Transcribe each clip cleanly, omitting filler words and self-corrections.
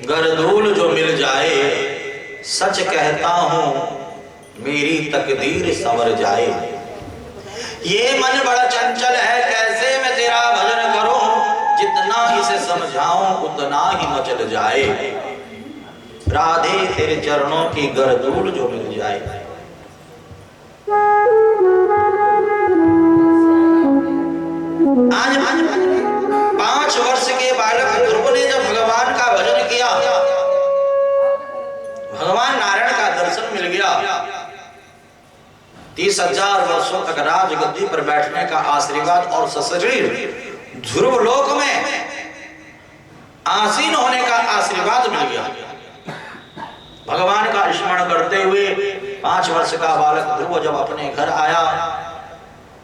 गरदूल जो मिल जाए, सच कहता हूं मेरी तकदीर संवर जाए। ये मन बड़ा चंचल है, कैसे मैं तेरा भजन करूं, जितना इसे समझाऊं उतना ही मचल जाए। राधे तेरे चरणों की गरदूल जो मिल जाए। आज 5 वर्ष के बालक ध्रुव ने जब भगवान का भजन किया, भगवान नारायण का दर्शन मिल गया। 30,000 वर्षों तक राजगद्दी पर बैठने का आशीर्वाद और सशरीर ध्रुव लोक में आसीन होने का आशीर्वाद मिल गया। भगवान का स्मरण करते हुए 5 वर्ष का बालक ध्रुव जब अपने घर आया,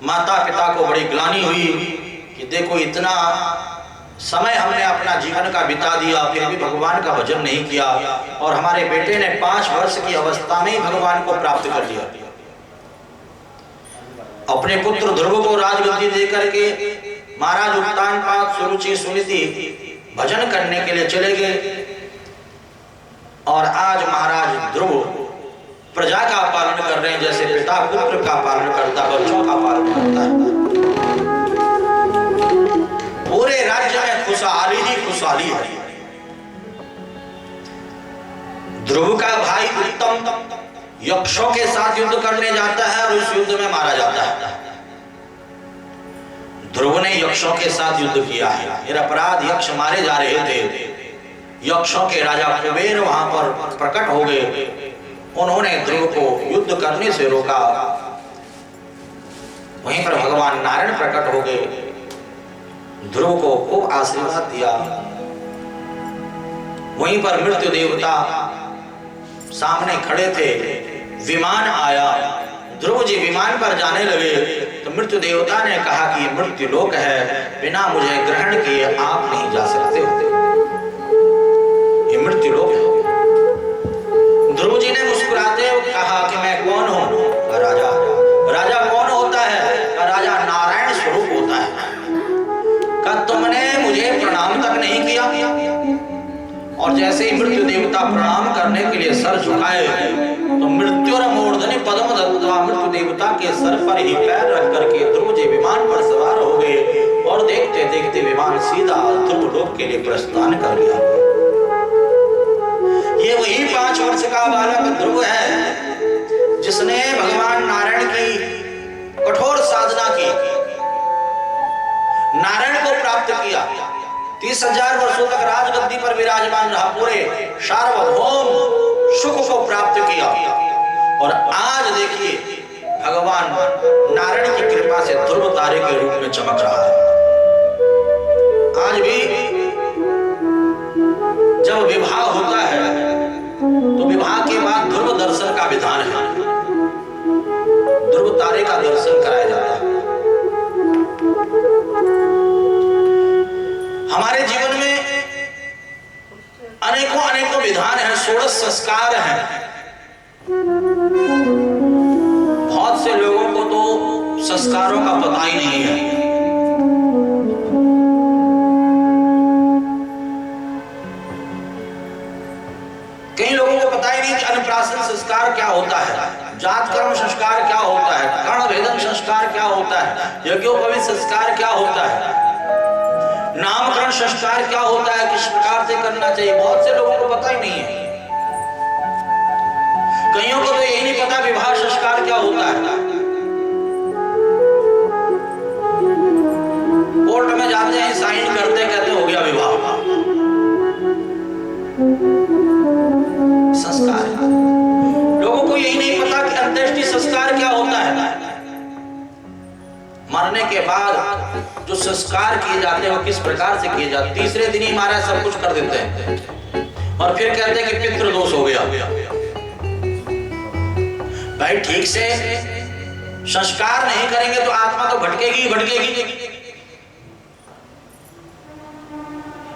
माता पिता को बड़ी ग्लानि हुई कि देखो इतना समय हमने अपना जीवन का बिता दिया, फिर भी भगवान का भजन नहीं किया, और हमारे बेटे ने 5 वर्ष की अवस्था में ही भगवान को प्राप्त कर लिया। अपने पुत्र ध्रुव को राजगद्दी देकर के महाराज उत्तानपाद सुरुचि सुनीति भजन करने के लिए चले गए। और आज महाराज ध्रुव प्रजा का पालन कर रहे हैं, जैसे पिता पुत्र का पालन करता है, बच्चों का पालन करता है। पूरे राज्य में खुशहाली ही खुशहाली है। ध्रुव का भाई उत्तम यक्षों के साथ युद्ध करने जाता है और उस युद्ध में मारा जाता है। ध्रुव ने यक्षों के साथ युद्ध किया है। निरपराध यक्ष मारे जा रहे थे। यक्षों के राजा कुबेर वहां पर प्रकट हो गए। उन्होंने ध्रुव को युद्ध करने से रोका। वहीं पर भगवान नारायण प्रकट हो गए, ध्रुव को खूब आशीर्वाद दिया। वहीं पर मृत्यु देवता सामने खड़े थे। विमान आया, ध्रुव जी विमान पर जाने लगे तो मृत्यु देवता ने कहा कि ये मृत्यु लोक है, बिना मुझे ग्रहण किए आप नहीं जा सकते होते, ये मृत्यु लोक है। ध्रुव जी ने मुस्कुराते हुए कहा कि मैं कौन हूं? राजा। राजा कौन होता है? राजा नारायण स्वरूप होता है। कहा तुमने मुझे प्रणाम तक नहीं किया। और जैसे ही मृत्यु देवता प्रणाम करने के लिए सर झुकाए तो मृत्यु मूर्धनि पद्म दत्वा मृत्यु देवता के सर पर ही पैर रख करके ध्रुव जी विमान पर सवार हो गए। और देखते देखते विमान सीधा ध्रुव लोक के लिए प्रस्थान कर गया। ये वही 5 वर्ष का बालक ध्रुव है जिसने भगवान नारायण की कठोर साधना की, नारायण को प्राप्त किया। 30,000 वर्षों तक राजगद्दी पर विराजमान रहा, पूरे सार्वभौम सुख को प्राप्त किया। और आज देखिए भगवान नारायण की कृपा से ध्रुव तारे के रूप में चमक रहा है। आज भी जब विवाह होता है तो विवाह के बाद ध्रुव दर्शन का विधान है। ध्रुव तारे का दर्शन कराया जाता है। हमारे जीवन में अनेकों अनेकों विधान हैं, 16 संस्कार हैं। बहुत से लोगों को तो संस्कारों का पता ही नहीं है। कई लोगों को पता ही नहीं कि अन्नप्राशन संस्कार क्या होता है, जात कर्म संस्कार क्या होता है, कर्ण भेदन संस्कार क्या होता है, यज्ञोपवीत संस्कार क्या होता है, नामकरण संस्कार क्या होता है, किस प्रकार से करना चाहिए। बहुत से लोगों को पता ही नहीं है। कईयों को तो यही नहीं पता विवाह संस्कार क्या होता है। कोर्ट में जाते हैं, साइन करते कहते हो गया विवाह। संस्कार लोगों को यही नहीं पता कि अंत्येष्टि संस्कार क्या होता है। मरने के बाद जो संस्कार किए जाते हैं वो किस प्रकार से किए जाते हैं। तीसरे दिन ही महाराज सब कुछ कर देते हैं और फिर कहते हैं कि पितृ दोष हो गया। भाई ठीक से संस्कार नहीं करेंगे तो आत्मा तो भटकेगी ही भटकेगी।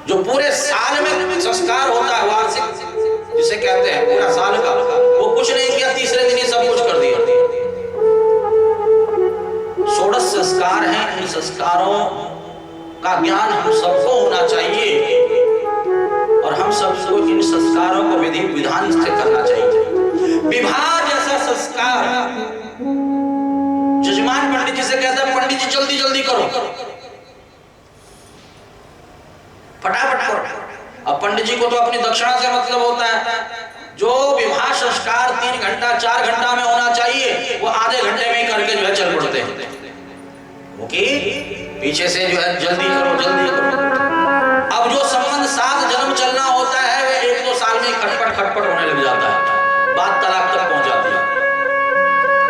जो पूरे साल में संस्कार होता है वार्षिक जिसे कहते हैं पूरा साल का, वो कुछ नहीं किया, तीसरे दिन ही सब कुछ कर दिया। 16 संस्कार हैं। इन संस्कारों का ज्ञान हम सबको होना चाहिए और हम सबको इन संस्कारों को विधि विधान से करना चाहिए। विवाह जैसा संस्कार जजमान पंडित जी से कहता है, पंडित जी जल्दी जल्दी करो, फटाफट करो। अब पंडित जी को तो अपनी दक्षिणा से मतलब होता है। जो विवाह संस्कार 3 घंटा 4 घंटा में होना चाहिए वो आधे घंटे में ही करके जो है चल पड़ते हैं, क्योंकि पीछे से जो है जल्दी करो जल्दी करो। अब जो संबंध 7 जन्म चलना होता है वे 1-2 साल में खटपट खटपट होने लग जाता है, बात तलाक तक पहुंच जाती है।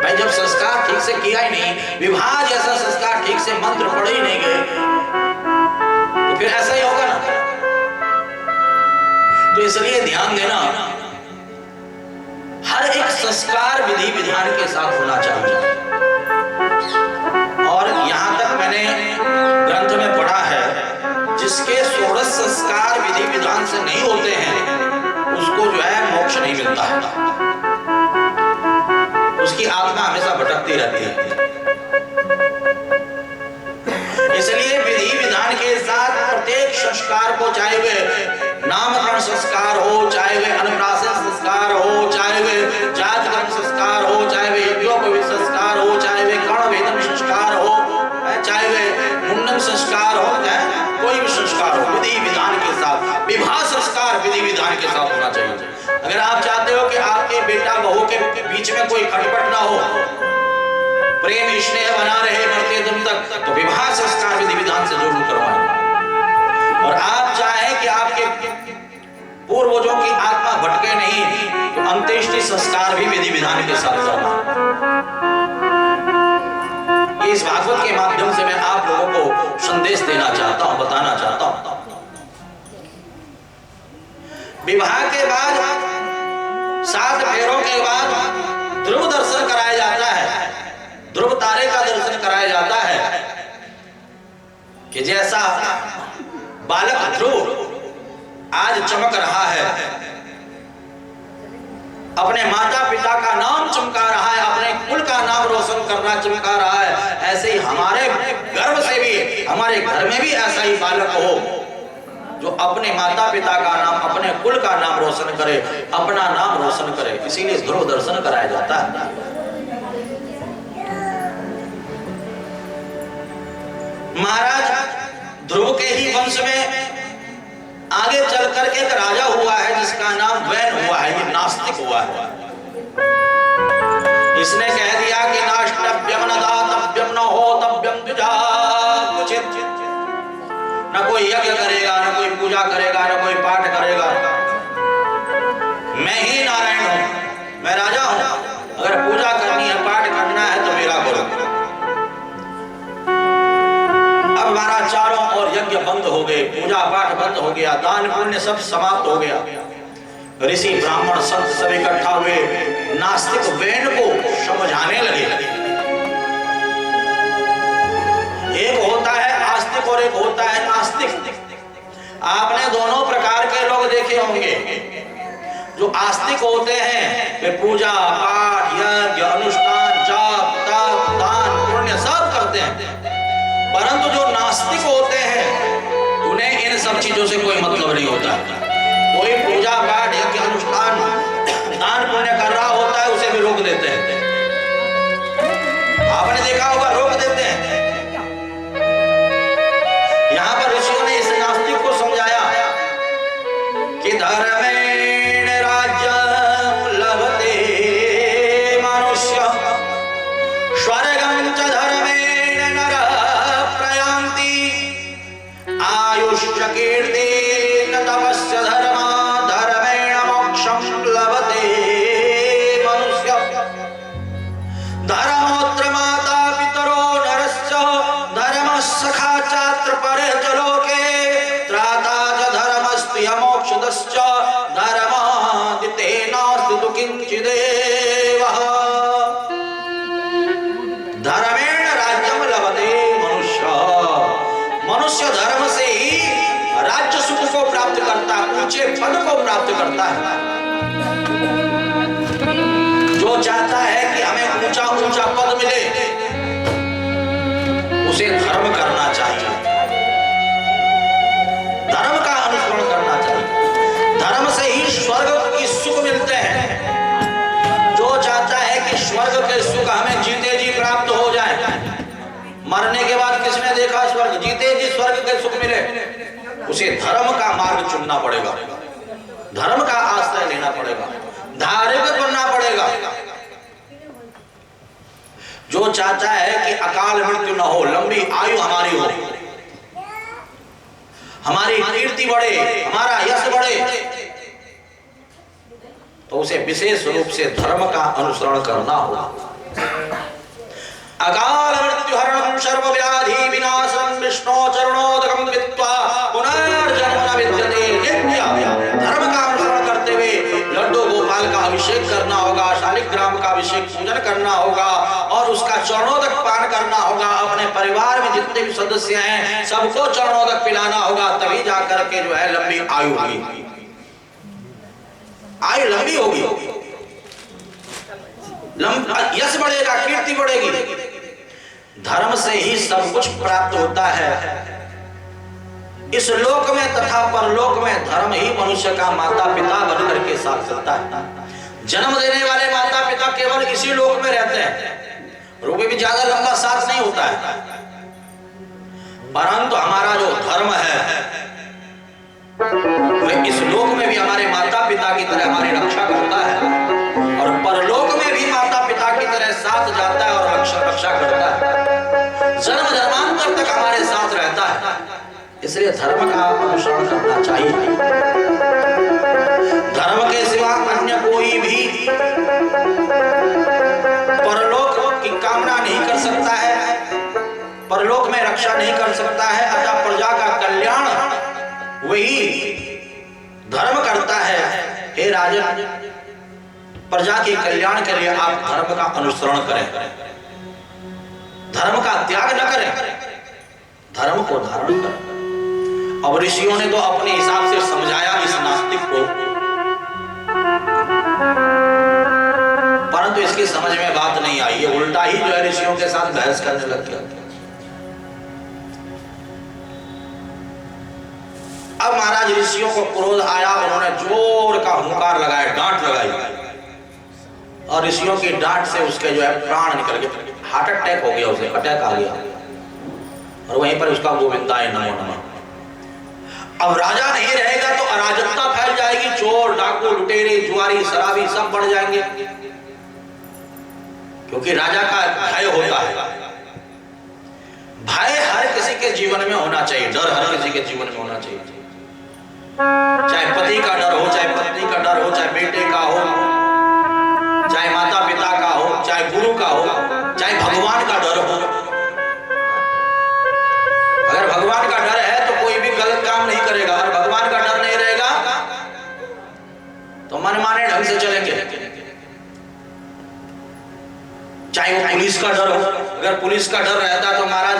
भाई जब संस्कार ठीक से किया ही नहीं, विवाह जैसा संस्कार ठीक से मंत्र पढ़े ही नहीं गए, तो फिर ऐसा ही होगा ना। तो इसलिए ध्यान देना, हर एक संस्कार विधि विधान के साथ होना चाहिए। और यहां तक मैंने ग्रंथ में पढ़ा है, जिसके 16 संस्कार विधि विधान से नहीं होते हैं उसको जो है मोक्ष नहीं मिलता है, उसकी आत्मा हमेशा भटकती रहती है। इसलिए विधि विधान के साथ प्रत्येक संस्कार को, चाहे वे नामकरण संस्कार हो, चाहे वे अन्नप्राशन संस्कार हो, चाहे वे जातकर्म संस्कार हो, चाहे वे यज्ञोपवीत संस्कार हो, चाहे वे कर्णवेदन संस्कार हो, चाहे वे मुंडन संस्कार हो, कोई भी संस्कार हो, विधि विधान के साथ। विवाह संस्कार विधि विधान के साथ होना चाहिए। अगर आप चाहते हो कि आपके बेटा बहू के बीच में कोई खटपट ना हो, प्रेम स्नेह बना रहे मरते दम तक, तो विवाह संस्कार विधि विधान से जरूर करवाएं। और आप चाहें कि आपके पूर्वजों की आत्मा भटके नहीं, तो अंत्येष्टि संस्कार भी विधि विधान के साथ करवाएं। इस भागवत के माध्यम से मैं आप लोगों को संदेश देना चाहता हूं, बताना चाहता हूं। विवाह के बाद 7 फेरों के बाद ध्रुव दर्शन कराया जाता है, ध्रुव तारे का दर्शन कराया जाता है, कि जैसा बालक ध्रुव आज चमक रहा है, अपने माता पिता का नाम चमका रहा है, अपने कुल का नाम रोशन करना चमका रहा है, ऐसे ही हमारे गर्भ से भी, हमारे घर में भी ऐसा ही बालक हो जो अपने माता पिता का नाम, अपने कुल का नाम रोशन करे, अपना नाम रोशन करे। इसीलिए ध्रुव दर्शन कराया जाता है। महाराज ध्रुव के ही वंश में आगे चलकर एक राजा हुआ है जिसका नाम वैन हुआ है, ये नास्तिक हुआ है। इसने कह दिया कि नाष्टव्यम न दातव्यम न होतव्यम द्विजाकुचित, न कोई यज्ञ करेगा, न कोई पूजा करेगा, न कोई पाठ करेगा, मैं ही नारायण हूं, मैं राजा हूं, अगर पूजा करनी है पाठ करना है तो मेरा करो। अब हमारा चारों ओर यज्ञ बंद हो गए, पूजा पाठ बंद हो गया, दान पुण्य सब समाप्त हो गया। ऋषि ब्राह्मण संत सब इकट्ठा हुए, नास्तिक वैन को समझाने लगे। एक होता है आस्तिक और एक होता है नास्तिक। आपने दोनों प्रकार के लोग देखे होंगे। जो आस्तिक होते हैं वे पूजा पाठ यज्ञ अनुष्ठान जाप तप दान पुण्य सब करते हैं, परंतु जो नास्तिक होते हैं उन्हें इन सब चीजों से कोई मतलब नहीं होता। कोई पूजा पाठ यज्ञ अनुष्ठान दान पुण्य कर रहा होता है उसे भी रोक देते हैं। आपने देखा होगा रोक देते हैं। यहां पर ऋषियों ने इस नास्तिक को समझाया कि धर्मेण राज्यं लभते मनुष्य स्वर्गं च धर्मेण नरः प्रयान्ति आयुष्य कीर्तेन तपस्य धर्मा धर्मेण मोक्षं लभते मनुष्य धर्मोत्र माता पितरो नरस्य धर्मः सखा चात्र परे च लोके त्राता च धर्मस्ति मोक्षदश्च धर्मादिते नास्ति तु किंचिदेव। धर्मेण राज्यं लभते मनुष्य, मनुष्य धर्म से ही राज्य सुख को प्राप्त करता है, ऊंचे पद को प्राप्त करता है। जो चाहता है कि हमें ऊंचा ऊंचा पद मिले उसे धर्म करना चाहिए, धर्म का अनुसरण करना चाहिए। धर्म से ही उसे धर्म का मार्ग चुनना पड़ेगा, धर्म का आश्रय लेना पड़ेगा, धार्मिक बनना पड़ेगा। जो चाहता है कि अकाल मृत्यु न हो, लंबी आयु हमारी हो, हमारी कीर्ति बढ़े, हमारा यश बढ़े, तो उसे विशेष रूप से धर्म का अनुसरण करना होगा। अकाल मृत्यु हरणं सर्व व्याधि विनाशं विष्णु चरणोदकं वित्वा पुनर्जन्म न विद्यते। धर्म का अनुसरण करते हुए लड्डू गोपाल का अभिषेक करना होगा, शालिग्राम का अभिषेक पूजन करना होगा और उसका चरणोदक पान करना होगा। अपने परिवार में जितने भी सदस्य हैं सबको चरणोदक पिलाना होगा, तभी जाकर के जो है लंबी आयु होगी, आयु लंबी होगी, यश बढ़ेगा, कीर्ति बढ़ेगी। धर्म से ही सब कुछ प्राप्त होता है। इस लोक में तथा परलोक में धर्म ही मनुष्य का माता पिता बनकर के साथ चलता है। जन्म देने वाले माता पिता केवल इसी लोक में रहते हैं, रूपे भी ज्यादा लंबा साथ नहीं होता है, परंतु हमारा जो धर्म है इस लोक में भी हमारे माता पिता की तरह हमारी रक्षा करता है और परलोक में भी माता पिता की तरह साथ जाता है और रक्षा करता है, जन्म जन्मांतर तक हमारे साथ रहता है। इसलिए धर्म का अनुसरण करना चाहिए। धर्म के सिवा अन्य कोई भी परलोक की कामना नहीं कर सकता है, परलोक में रक्षा नहीं कर सकता है। अतः प्रजा का कल्याण वही धर्म करता है। हे राजन, प्रजा के कल्याण के लिए आप धर्म का अनुसरण करें, धर्म का त्याग न करें, धर्म को धारण करें। अब ऋषियों ने तो अपने हिसाब से समझाया इस नास्तिक को, परंतु इसकी समझ में बात नहीं आई। ये उल्टा ही जो है ऋषियों के साथ बहस करने लग गया। अब महाराज ऋषियों को क्रोध आया, उन्होंने जोर का हुंकार लगाया, डांट लगाई और ऋषियों की डांट से उसके जो है प्राण निकल गए, हार्ट अटैक हो गया, उसे अटैक आ गया और वहीं पर उसका गोविंदाय नमो नमः। अब राजा नहीं रहेगा तो अराजकता फैल जाएगी, चोर डाकू लुटेरे जुआरी शराबी सब बढ़ जाएंगे, क्योंकि राजा का भय होता है। भय हर किसी के जीवन में होना चाहिए, डर हर किसी के जीवन में होना चाहिए, चाहे पति का डर हो, चाहे पत्नी का डर हो, चाहे बेटे का हो, चाहे माता पिता का हो, चाहे गुरु का हो, चाहे भगवान का डर हो। अगर भगवान का डर है तो कोई भी गलत काम नहीं करेगा, और भगवान का डर नहीं रहेगा तो मनमाने ढंग से चलेंगे। चाहे वो पुलिस का डर हो, अगर पुलिस का डर रहता तो महाराज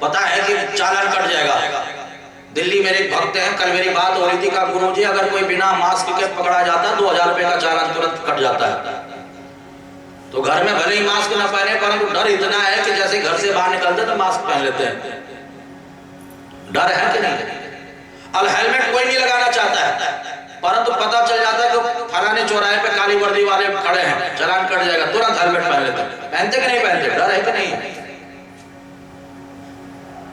पता है कि चालान कट जाएगा। दिल्ली मेरे एक भक्त हैं, कल मेरी बात हो रही थी, कहा गुरुजी अगर कोई बिना मास्क के पकड़ा जाता 2000 रुपए का चालान तुरंत कट जाता है। तो घर में भले ही मास्क ना पहने, परंतु डर इतना है कि जैसे घर से बाहर निकलते तो मास्क पहन लेते हैं। डर है कि नहीं? अब हेलमेट कोई नहीं लगाना चाहता है, परंतु पता चल जाता है कि फलाने चौराहे पे काली वर्दी वाले खड़े हैं, चालान कट जाएगा, तुरंत हेलमेट पहन लेते हैं। पहनते कि नहीं पहनते? डर है कि नहीं?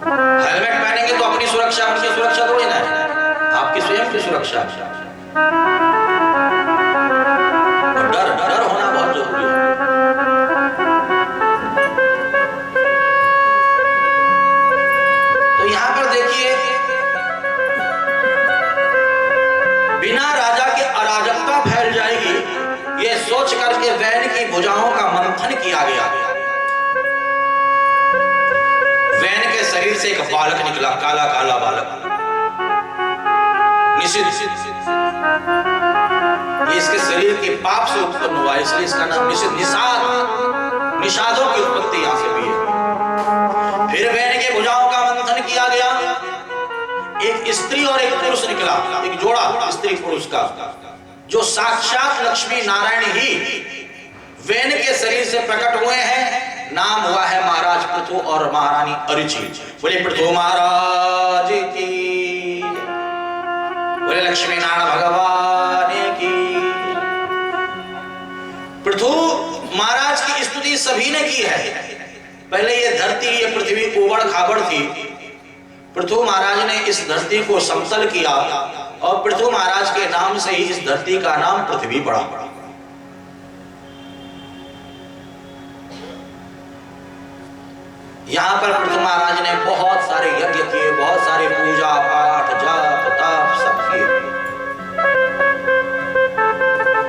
हेलमेट पहनेंगे तो अपनी सुरक्षा, उनकी सुरक्षा थोड़ी ना है, आपकी स्वयं की सुरक्षा। डर होना बहुत जरूरी है। तो यहां पर देखिए, बिना राजा के अराजकता फैल जाएगी, ये सोच करके वैन की भुजाओं का मंथन किया गया। वैन के शरीर से एक बालक निकला, काला काला बालक, निषिद्ध। इसके शरीर के पाप से उत्पन्न हुआ, इसलिए इसका नाम निषिद्ध, निषाद, निषादों की उत्पत्ति यहां से भी है। फिर वैन के भुजाओं का मंथन किया गया, एक स्त्री और एक पुरुष निकला, एक जोड़ा स्त्री पुरुष का, जो साक्षात लक्ष्मी नारायण ही वैन के शरीर से प्रकट हुए हैं। नाम हुआ है महाराज पृथु और महारानी अरुचि। बोले पृथु महाराज की, बोले लक्ष्मी नारायण भगवान की। पृथु महाराज की स्तुति सभी ने की है। पहले ये धरती, ये पृथ्वी उबड़ खाबड़ थी, पृथु महाराज ने इस धरती को समतल किया और पृथु महाराज के नाम से ही इस धरती का नाम पृथ्वी पड़ा। यहां पर पृथु महाराज ने बहुत सारे यज्ञ किए, बहुत सारे पूजा पाठ जाप तप सब किए।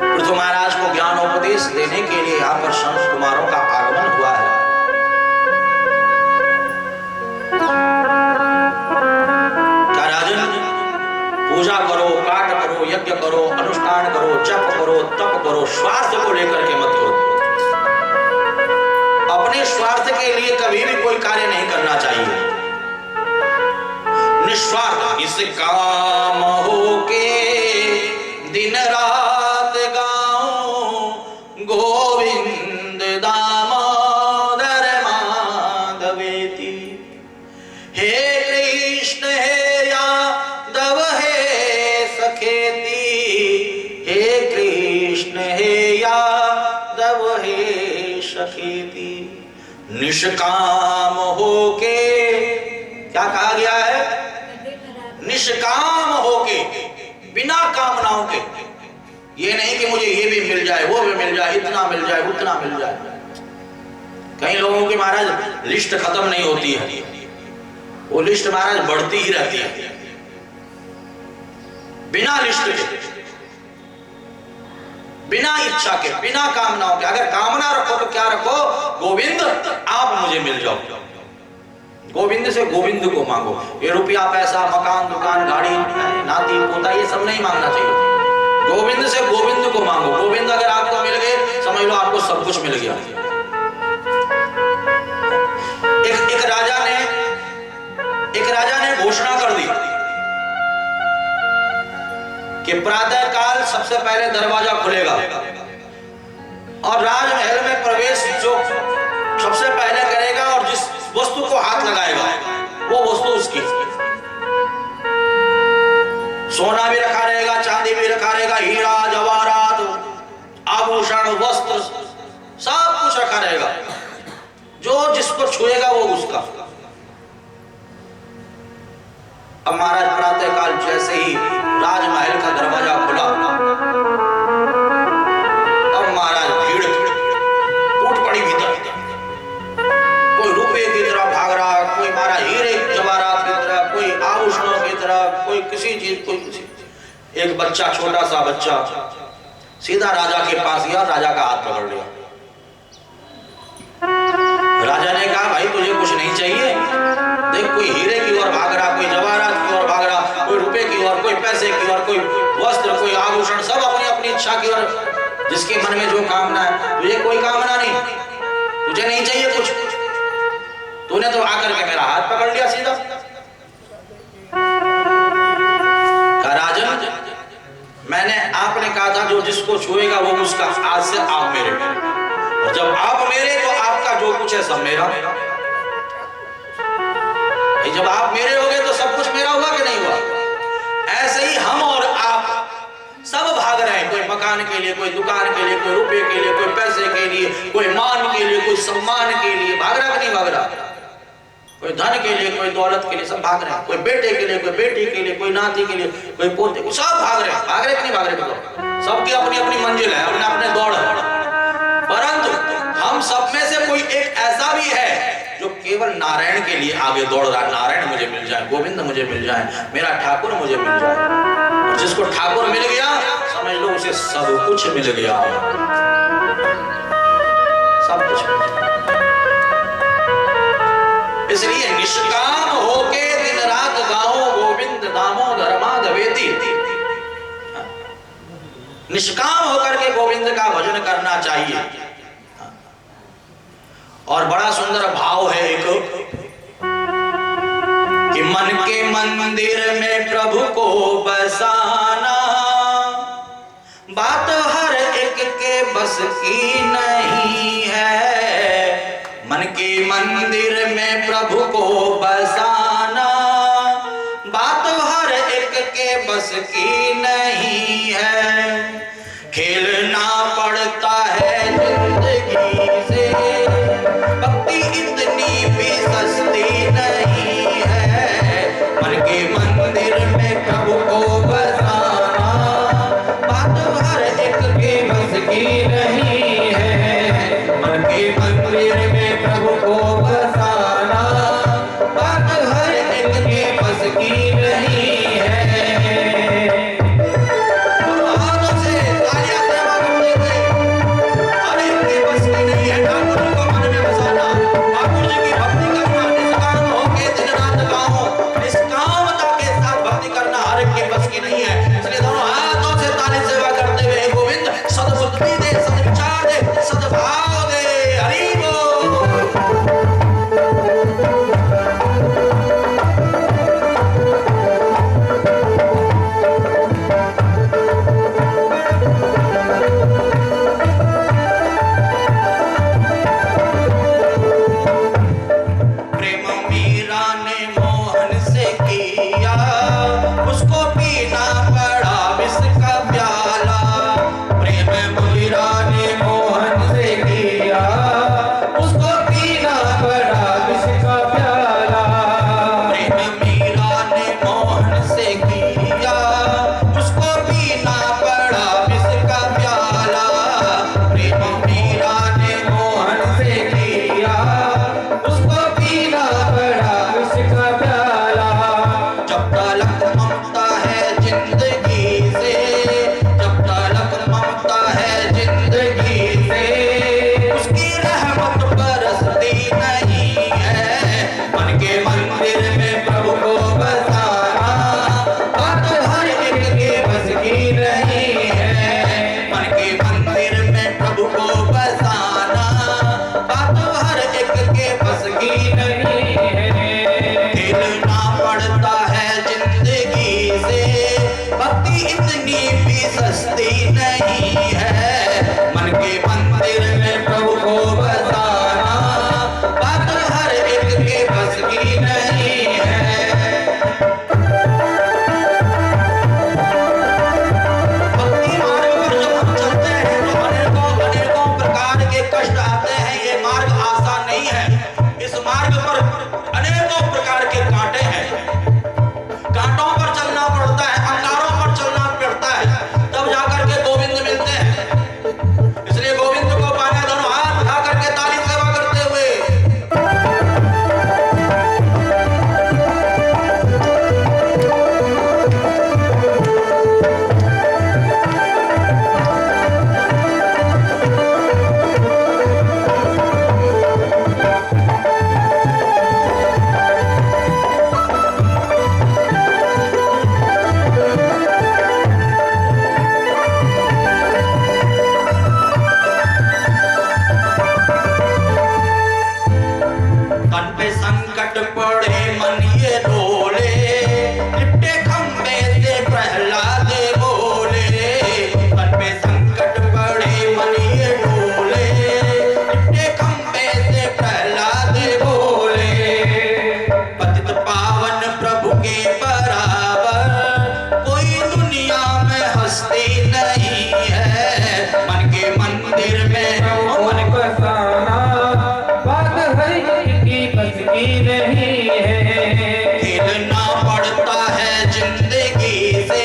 पृथु महाराज को ज्ञानोपदेश देने के लिए यहां पर संत कुमारों का आगमन हुआ है। क्या राजन, पूजा करो, पाठ करो, यज्ञ करो, अनुष्ठान करो, जप करो, तप करो, स्वार्थ को लेकर के मत करो। अपने स्वार्थ के लिए कभी भी कोई कार्य नहीं करना चाहिए। निस्वार्थ इस काम हो के दिन रात गाऊं, गोविंद दामोदर माधवेति। हे कृष्ण हे यादव हे सखेती, हे कृष्ण हे यादव हे सखेती। निष्काम होके, क्या कहा गया है? निष्काम होके, बिना कामनाओं के। ये नहीं कि मुझे ये भी मिल जाए, वो भी मिल जाए, इतना मिल जाए, उतना मिल जाए। कई लोगों की महाराज लिस्ट खत्म नहीं होती है, वो लिस्ट महाराज बढ़ती ही रहती है बिना लिस्ट के, बिना इच्छा के, बिना कामनाओं के। अगर कामना रखो तो क्या रखो? गोविंद आप मुझे मिल जाओ। गोविंद से गोविंद को मांगो। ये रुपया पैसा मकान दुकान गाड़ी नाती पोता ये सब नहीं मांगना चाहिए। गोविंद से गोविंद को मांगो। गोविंद अगर आपको मिल गए समझ लो आपको सब कुछ मिल गया। एक राजा ने घोषणा कर दी कि प्रातः काल सबसे पहले दरवाजा खुलेगा और राजमहल में प्रवेश जो सबसे पहले करेगा और जिस वस्तु को हाथ लगाएगा वो वस्तु उसकी। सोना भी रखा रहेगा, चांदी भी रखा रहेगा, हीरा जवाहरात आभूषण वस्त्र सब कुछ रखा रहेगा। जो जिसको छुएगा वो उसका। अब महाराज प्रातः काल जैसे ही राजमहल का दरवाजा खुला, अब महाराज भीड़ टूट पड़ी भीतर। कोई रुपए की तरफ भाग रहा, कोई महाराज हीरे जवाहरात की तरफ, कोई आभूषणों की तरफ, कोई किसी चीज, कोई किसी। एक बच्चा, छोटा सा बच्चा सीधा राजा के पास गया, राजा का हाथ पकड़ लिया। राजा ने कहा भाई तुझे कुछ नहीं चाहिए? देख कोई हीरे की ओर भाग रहा, कोई जवाहरात की ओर भाग रहा, कोई रुपए की ओर, कोई पैसे की ओर, कोई वस्त्र, कोई आभूषण, सब अपनी अपनी इच्छा की ओर। जिसके मन में जो कामना है। तुझे कोई कामना नहीं, तुझे नहीं चाहिए कुछ, तूने तो आकर के मेरा हाथ पकड़ लिया सीधा। कहा राजन मैंने आपने कहा था जो जिसको छुएगा वो उसका। आज से आप मेरे, और जब आप मेरे तो आपका जो कुछ है सब मेरा। जब आप मेरे हो गए तो सब कुछ मेरा हुआ कि नहीं हुआ? ऐसे ही हम और आप सब भाग रहे हैं, कोई मकान के लिए, कोई दुकान के लिए, कोई रुपए के लिए, कोई पैसे के लिए, कोई मान के लिए, कोई सम्मान के लिए। भाग रहा कि नहीं भाग रहा? कोई धन के लिए, कोई दौलत के लिए, सब भाग रहे हैं। कोई बेटे के लिए, कोई बेटी के लिए, कोई नाती के लिए, कोई पोते के, सब भाग रहे हैं। भाग रहे कि नहीं भाग रहे? सबकी अपनी अपनी मंजिल है, अपने अपने दौड़ है। परंतु हम सब में से कोई एक ऐसा भी है जो केवल नारायण के लिए आगे दौड़ रहा है। नारायण मुझे मिल जाए, गोविंद मुझे मिल जाए, मेरा ठाकुर मुझे मिल जाए। और जिसको ठाकुर मिल गया समझ लो उसे सब कुछ मिल गया, सब कुछ मिल गया। इसलिए निष्काम होके दिन रात गाओ गोविंद दामोदर माधवेति। निष्काम होकर के गोविंद का भजन करना चाहिए। और बड़ा सुंदर भाव है एक कि मन के मंदिर में प्रभु को बसाना, बात हर एक के बस की नहीं है। मन के मंदिर में प्रभु को बसाना, बात हर एक के बस की नहीं है। खेलना पड़ता है जिंदगी से, भक्ति इतनी भी सस्ती नहीं है। सस्ती नहीं है। मन के मंदिर में प्रभु को बसाना बात हर एक के बस की नहीं है। भक्ति मार्ग पर जब हम चलते हैं तो अनेकों प्रकार के कष्ट आते हैं। ये मार्ग आसान नहीं है। इस मार्ग पर अनेकों प्रकार के कांटे हैं। कांटों पर चलना पड़ता है, अंगारों पर चलना पड़ता है, तब जाकर के गोविंद मिलते हैं। इसलिए गोविंद को पाने दोनों हाथ उठा करके ताली सेवा करते हुए तन पे संकट पड़े मन ये डोले, लिपटे खंबे से प्रहलाद बोले। तन पे संकट पड़े मन ये डोले, लिपटे खंबे से प्रहलाद बोले। पतित पावन प्रभु के बराबर कोई दुनिया में हस्ती नहीं है। मन के मंदिर में मन बसाना बात हर की बस की नहीं है। खेलना पड़ता है जिंदगी से,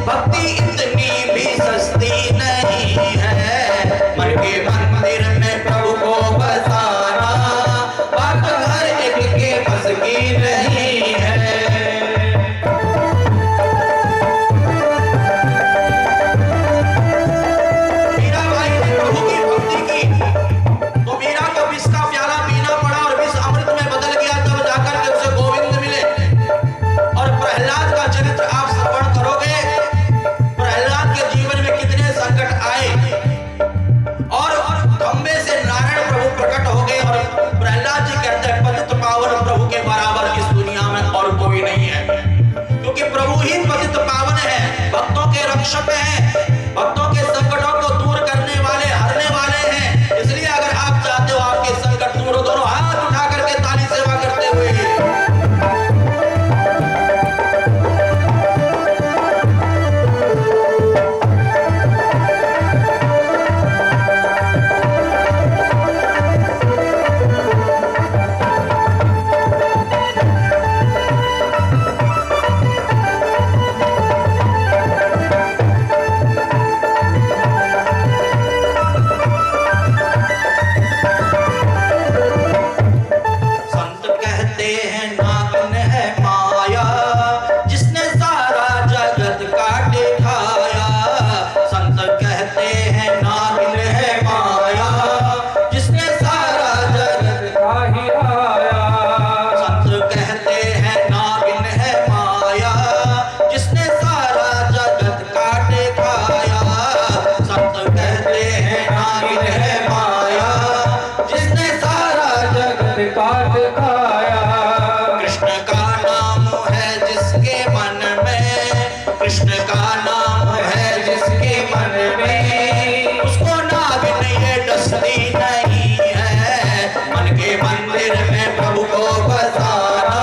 भक्ति इतनी भी सस्ती नहीं है। मन के मंदिर में प्रभु को बसाना बात हर एक के बस की नहीं है। मीरा भाई ने प्रभु की भक्ति की तो मीरा को विष का प्याला पीना पड़ा और विष अमृत में बदल गया। तब जाकर के उसे गोविंद मिले। और प्रहलाद का चरित्र आप श्रवण करोगे, प्रहलाद के जीवन में कितने संकट आए और खंबे से नारायण प्रभु प्रकट हो गए। और प्रहलाद जी कहते हैं पतित पावन प्रभु के बराबर इस दुनिया में और कोई नहीं है, क्योंकि प्रभु ही पतित पावन है, भक्तों के रक्षक हैं, भक्तों के संकटों को दूर करने वाले, हरने वाले हैं। इसलिए अगर आप चाहते हो आपके संकट दूर हो, दोनों हाथ उठा करके ताली सेवा करते हुए संत कहते हैं नागिन है माया, जिसने सारा जगत काटे खाया। संत कहते हैं नागिन है माया, जिसने सारा जगत काहे खाया। संत कहते हैं नागिन है माया, जिसने सारा जगत काटे खाया। संत कहते हैं नागिन है माया, जिसने सारा जगत काट खाया। कृष्ण का नाम है जिसके मन में, कृष्ण का नाम है जिसके मन में, उसको नागिन ये डसती नहीं है। मन के मंदिर में प्रभु को बसाना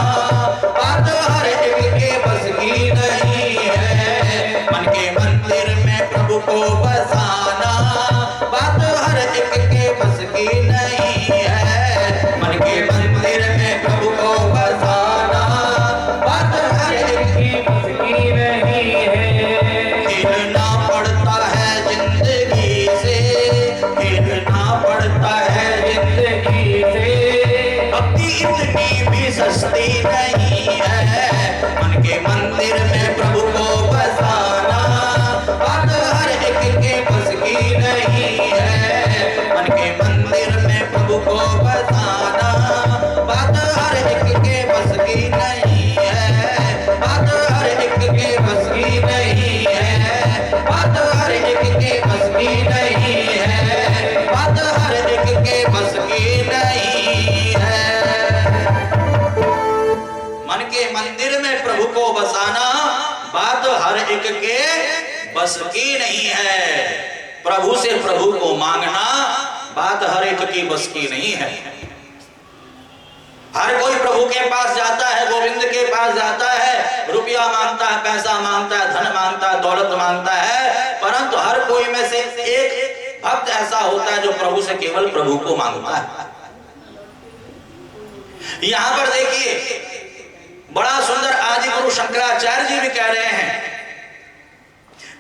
बात हर एक के बस की नहीं है। मन के मंदिर में प्रभु को बसाना बात हर एक के बस की नहीं है। मन के मंदिर में प्रभु को बसाना बात हर एक की बस की नहीं है। खेलना पड़ता है जिंदगी से, खेलना पड़ता है जिंदगी से, भक्ति इतनी भी सस्ती नहीं है। मन के मंदिर में प्रभु को बसाना बात हर एक के बस की नहीं है। मन के मंदिर में प्रभु को बसाना बात हर एक के बस की नहीं है। बात हर एक के बस की नहीं है। बात हर एक के बस की नहीं है। बात हर एक के बस की नहीं है। मन के मंदिर में प्रभु को बसाना बात हर एक के बस की नहीं है। प्रभु से प्रभु को मांगना बात हर एक की बस की नहीं है। हर कोई प्रभु के पास जाता है, गोविंद के पास जाता है, रुपया मांगता है, पैसा मांगता है, धन मांगता है, दौलत मांगता है, परंतु हर कोई में से एक भक्त ऐसा होता है जो प्रभु से केवल प्रभु को मांगता है। यहां पर देखिए बड़ा सुंदर आदि गुरु शंकराचार्य जी भी कह रहे हैं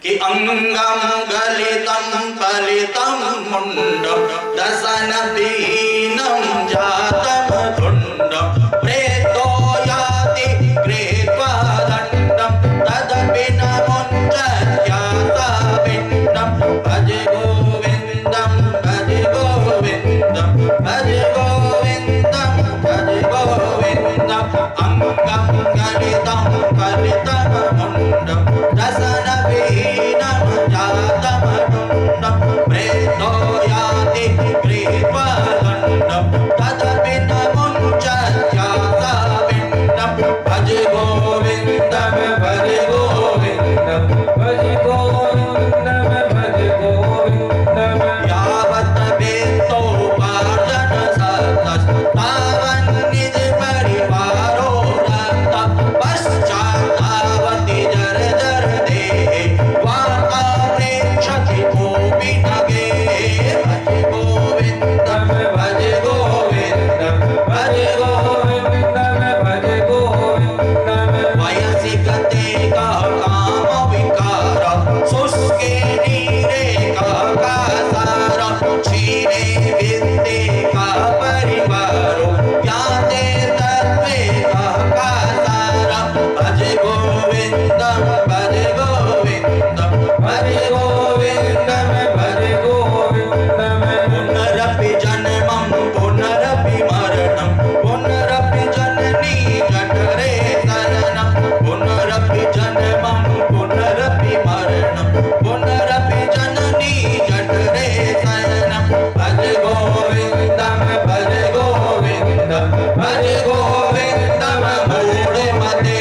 कि अंगम गलितम पलितम मुंडम दसन दीनम जातम धुंडम प्रेतो याति कृत्वा दंडम तदपि न मुञ्चत्यासा पिंडम भज गोविंदम भज गोविंदम भज गोविंदम भज गोविंदम अंगम गलितम पलितम मुंडम दसन दीनम जातम धुंडम प्रेतो याति कृत्वा दंडम तदपि न मुञ्चत्यासा पिंडम भज गोविंदम भज गोविंदम भज गोविंदम भज गोविंदम यावत् वेत्तोपार्जन सतत तावन् निज परिवारो दत्त पश्चातावति जर्जर देहे वार्ता प्रेक्षति कोऽपि न गेहे भज गोविंदम भज गोविंदम भज गोविंदम भज गोविंदम वयसि गते कः काम विकार शुष्के नीरे कः कासार क्षीणे विद्ये कः परिवारो ज्ञाते तत्त्वे कः कासार भज गोविंदम भज गोविंदम भज गोविंदम भज गोविंदम पुनरपि जन्मं पुनरपि मरणं पुनरपि जननी जठरे शरणं पुनरपि जन्मं पुनरपि मरणं पुनरपि जननी जठरे शरणं भज गोविंदम भज गोविंदम भज गोविंदम मूढ़ मते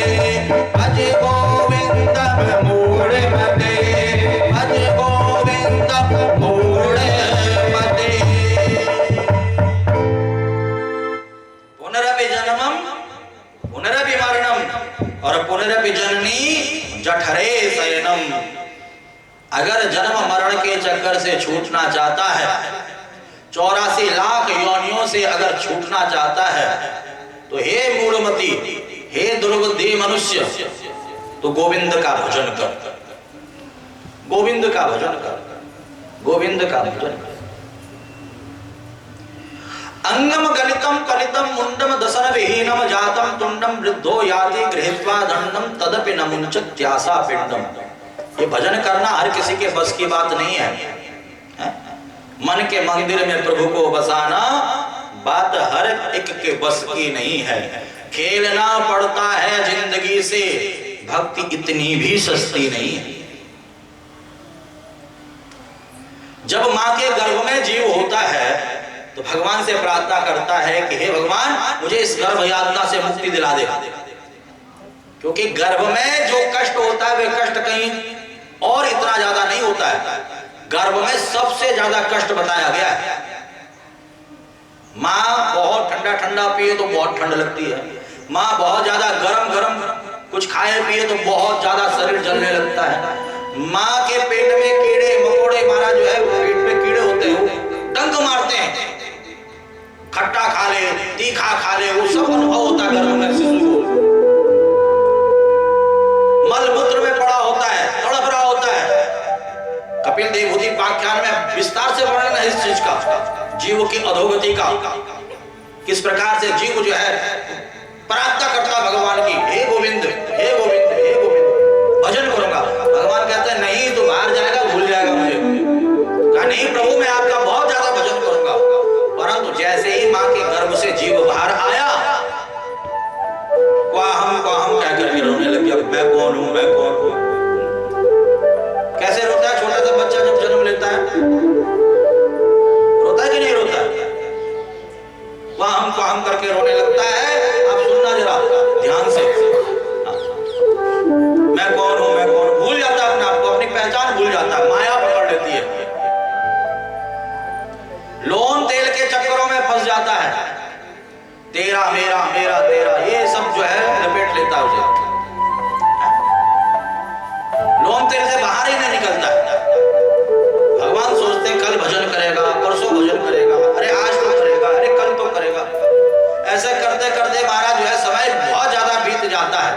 भज गोविंदम मूढ़ मते भज गोविंदम मूढ़ मते पुनरपि जन्मम पुनरपि मरणम और पुनरपि जननी जठरे शयनम। अगर जन्म मरण के चक्कर से छूटना चाहता है, 84 लाख योनियों से अगर छूटना चाहता है, तो हे मूढ़मती, हे दुर्बुद्धि मनुष्य, तो गोविंद का भजन कर, गोविंद का भजन कर, गोविंद का भजन कर। अंगम गलितम कलितम मुंडम दसन विहीनम जातम तुंडम वृद्धो याति गृहीत्वा दंडम तदपि न मुञ्चत्यासा पिंडम। ये भजन करना हर किसी के बस की बात नहीं है, मन के मंदिर में प्रभु को बसाना बात हर एक के बस की नहीं है। खेलना पड़ता है जिंदगी से, भक्ति इतनी भी सस्ती नहीं है। जब मां के गर्भ में जीव होता है तो भगवान से प्रार्थना करता है कि हे भगवान मुझे इस गर्भ यातना से मुक्ति दिला दे, क्योंकि गर्भ में जो कष्ट होता है वे कष्ट कहीं और इतना ज्यादा नहीं होता है। गर्भ में सबसे ज्यादा कष्ट बताया गया है। माँ बहुत ठंडा ठंडा पिए तो बहुत ठंड लगती है, माँ बहुत ज्यादा गरम गरम कुछ खाए पिए तो बहुत ज्यादा शरीर जलने लगता है। माँ के पेट में कीड़े मकोड़े मारा जो है, पेट में कीड़े होते हैं वो डंक मारते हैं, खट्टा खा ले तीखा खा ले, वो सब अनुभव होता है गर्भ में शिशु को। मल मूत्र में पड़ा होता है, तड़प रहा होता है। कपिल देवभूति पाख्यान में विस्तार से वर्णन है इस चीज का, जीव की अधोगति का, किस प्रकार से जीव जो है प्रार्थना करता भगवान की, हे गोविंद हे गोविंद हे गोविंद भजन करूंगा। भगवान कहते हैं नहीं, तू बाहर जाएगा भूल जाएगा मुझे। कहा नहीं प्रभु मैं आपका बहुत ज्यादा भजन करूंगा। परंतु जैसे ही मां के गर्भ से जीव बाहर आया, क्वाहम कह करके रोने लग गया, मैं कौन हूं मैं कौन हूं। कैसे रोता है छोटा सा बच्चा जब जन्म लेता है, रोता है कि नहीं रोता है? क्वाहम करके रोने लगता है। आप सुनना जरा ध्यान से, मेरा मेरा मेरा तेरा, ये सब जो है लपेट लेता है उसे। लोम तेरे से बाहर ही नहीं निकलता। भगवान सोचते हैं कल भजन करेगा, परसों भजन करेगा, अरे आज तो करेगा, अरे कल तो करेगा। ऐसे करते करते महाराज जो है समय बहुत ज्यादा बीत जाता है।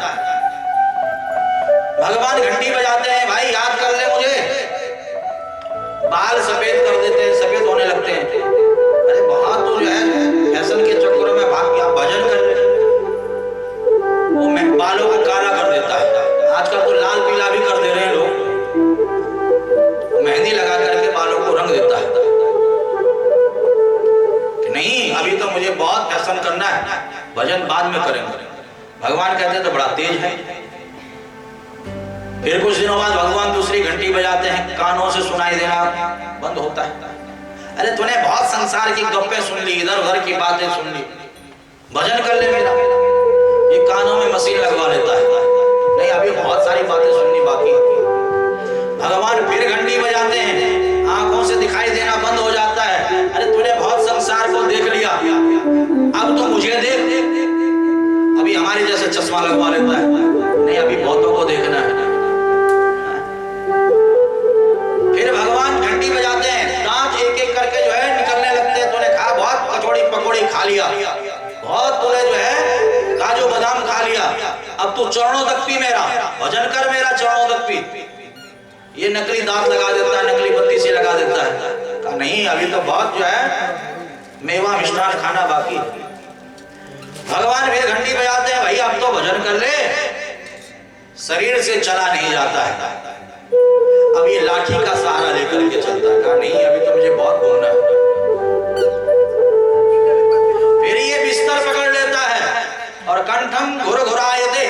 भगवान घंटी बजाते हैं, भाई याद कर ले मुझे। बाल सफेद कर देते हैं, सफेद होने लगते हैं। अरे बहुत तो जो है फैशन के चक्करों में भाग गया, भजन कर ले, वो मैं बालों को काला कर देता है। आजकल तो लाल पीला भी कर दे रहे हैं लोग, मेहंदी लगा करके बालों को रंग देता है कि नहीं अभी तो मुझे बहुत फैशन करना है, भजन बाद में करेंगे। भगवान कहते हैं तो बड़ा तेज है। फिर कुछ दिनों बाद भगवान दूसरी घंटी बजाते हैं, कानों से सुनाई देना बंद होता है। अरे तूने बहुत संसार की गप्पें सुन ली, इधर उधर की बातें सुन ली, भजन कर ले मेरा। ये कानों में मशीन लगवा लेता है, नहीं अभी बहुत सारी बातें सुननी बाकी। भगवान फिर घंटी बजाते हैं, आंखों से दिखाई देना बंद हो जाता है। अरे तूने बहुत संसार को देख लिया, अब तो मुझे देख। अभी हमारे जैसे चश्मा लगवा लेता है, नहीं अभी बहुतों को देखना है। फिर भगवान घंटी बजाते हैं, दांत एक एक करके जो है निकलने लगते हैं। तूने खा बहुत कचौड़ी पकौड़ी खा लिया, बहुत तूने जो है काजू बादाम खा लिया, अब तू चरणों तक पी मेरा, भजन कर मेरा चरणों तक पी। ये नकली दांत लगा देता है, नकली बत्ती से लगा देता है। कहा नहीं अभी तो बहुत जो है मेवा मिष्ठान खाना बाकी। भगवान फिर घंटी बजाते हैं, भाई अब तो भजन कर ले, शरीर से चला नहीं जाता है, अब ये लाठी का सहारा लेकर के चलता है। कहा नहीं अभी तो मुझे बहुत घूमना है। फिर ये बिस्तर पकड़ लेता है और कंठम घुर घुरायते,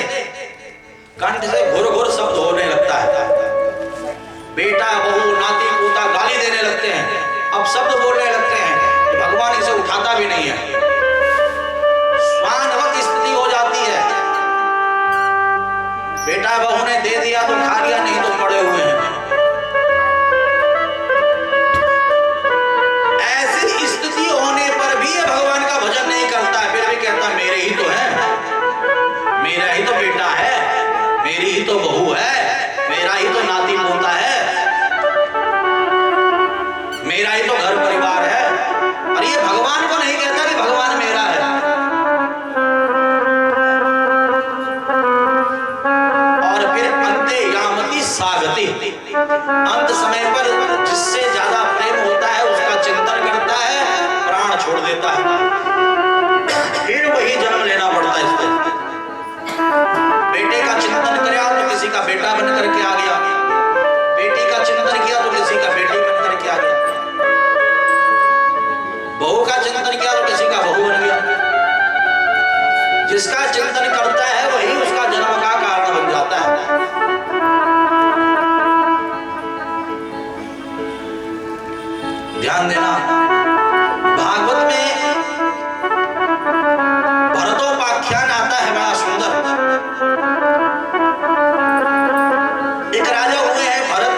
कंठ से घुर घुर शब्द होने लगता है। बेटा बहू नाती पोता गाली देने लगते हैं, अब शब्द बोलने लगते हैं। भगवान इसे उठाता भी नहीं है, स्वानवत स्थिति हो जाती है। बेटा बहू ने दे दिया तो खा लिया, नहीं तो पड़े हुए हैं। ऐसी स्थिति होने पर भी ये भगवान का भजन नहीं करता है, फिर भी कहता है मेरे ही तो है, मेरा ही तो बेटा है, मेरी ही तो बहू है, मेरा ही तो नाती पोता है, मेरा ही तो घर परिवार है। और ये भगवान को नहीं कहता कि भगवान मेरा है। और फिर अंते यामति सागति, अंत समय पर जिससे ज्यादा प्रेम होता है उसका चिंतन करता है, प्राण छोड़ देता है। फिर वही जन्म लेना पड़ता है इसको। बेटे का चिंतन किया तो किसी का बेटा बन करके आ गया, बेटी का चिंतन किया तो किसी का बेटी बन करके आ गया, बहू का चिंतन किया तो किसी का बहू बन गया। जिसका चिंतन करता है वही उसका जन्म का कारण बन जाता है। ध्यान देना, भागवत में भरतोपाख्यान आता है बड़ा सुंदर। एक राजा हुए हैं भरत,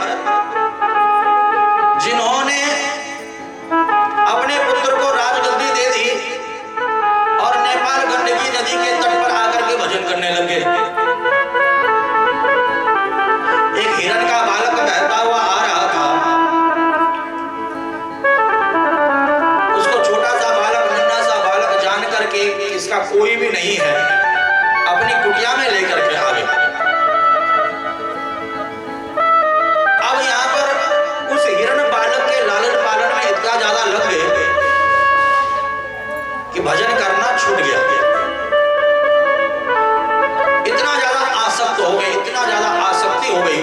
जिन्होंने अपने पुत्र को राजगद्दी दे दी और नेपाल गंडकी नदी के तट पर आकर के भजन करने लगे। एक हिरण का बालक बहता हुआ आ रहा था, उसको छोटा सा बालक, नन्हा सा बालक जान करके इसका कोई भी नहीं है, अपनी कुटिया में लेकर के आ गया। अब यहाँ पर उस हिरण बालक के लालन पालन में इतना ज्यादा लग गए कि भजन करना छूट गया। इतना ज्यादा आसक्त हो गए, इतना ज्यादा आसक्ति हो गई,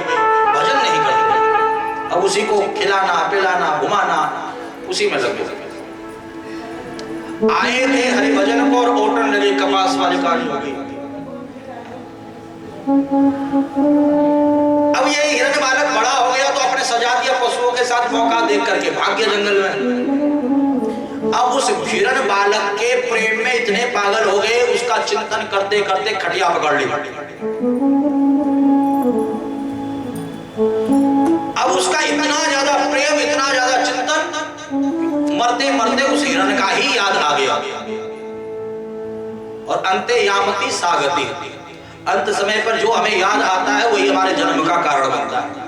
भजन नहीं करते। अब उसी को खिलाना पिलाना घुमाना उसी में लग गए। आए थे हरि भजन को और ओटन लगे कपास वाली काली होगी। अब ये हिरण बालक बड़ा हो गया तो अपने सजातीय पशुओं के साथ मौका देख करके भाग गया जंगल में। अब उस हिरण बालक के प्रेम में इतने पागल हो गए, उसका चिंतन करते करते खटिया पकड़ ली। अब उसका इतना ज्यादा प्रेम, इतना ज्यादा चिंतन, मरते मरते उस हिरण का ही याद आ गया। अंते यामति सागति, अंत समय पर जो हमें याद आता है वही हमारे जन्म का कारण बनता है।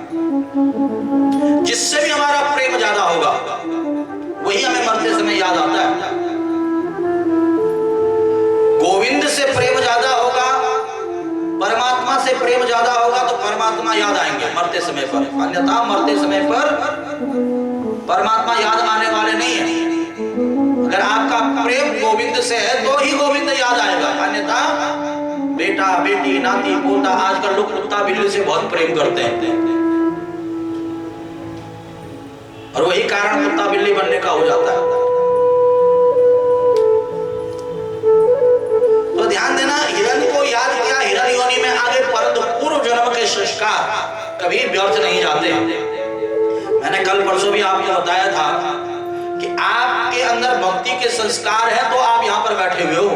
जिससे भी हमारा प्रेम ज्यादा होगा वही हमें मरते समय याद आता है। गोविंद से प्रेम ज्यादा होगा, परमात्मा से प्रेम ज्यादा होगा तो परमात्मा याद आएंगे मरते समय पर, अन्यथा मरते समय पर परमात्मा याद आने वाले नहीं है। अगर आपका प्रेम गोविंद से है तो ही गोविंद याद आएगा, अन्यथा बेटा बेटी नाती पोता, आजकल लोग कुत्ता बिल्ली से बहुत प्रेम करते हैं और वही कारण कुत्ता बिल्ली बनने का हो जाता है। तो ध्यान देना, हिरण को याद किया, हिरण योनि में आगे, परंतु पूर्व जन्म के संस्कार कभी व्यर्थ नहीं जाते। मैंने कल परसों भी आपको बताया था कि आपके अंदर भक्ति के संस्कार है तो आप यहां पर बैठे हुए हो।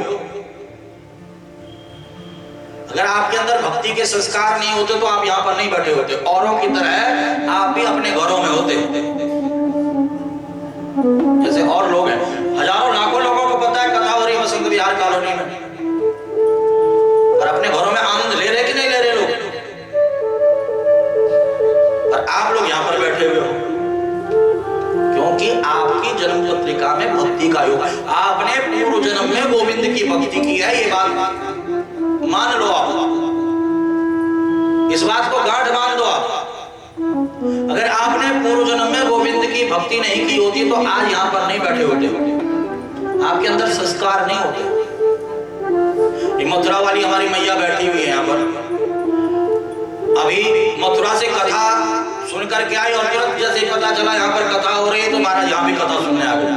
अगर आपके अंदर भक्ति के संस्कार नहीं होते तो आप यहां पर नहीं बैठे होते, औरों की तरह आप भी अपने घरों में होते। जैसे और लोग हैं, हजारों लाखों लोगों को पता है कथा हो रही वसंत विहार कॉलोनी में, और अपने घरों में आनंद ले रहे कि नहीं ले रहे लोग, और आप लोग यहां पर बैठे हुए हो क्योंकि आपकी जन्म पत्रिका में भक्ति का योग, आपने पूर्व जन्म में गोविंद की भक्ति की है। ये बात मान लो, आप इस बात को गांठ मान दो। आप अगर आपने पूर्व जन्म में गोविंद की भक्ति नहीं की होती तो आज यहां पर नहीं बैठे होते, आपके अंदर संस्कार नहीं होते। मथुरा वाली हमारी मैया बैठी हुई है यहाँ पर, अभी मथुरा से कथा सुनकर के आई और तुरंत जैसे पता चला यहाँ पर कथा हो रही है तो महाराज यहाँ भी कथा सुनने आ गए।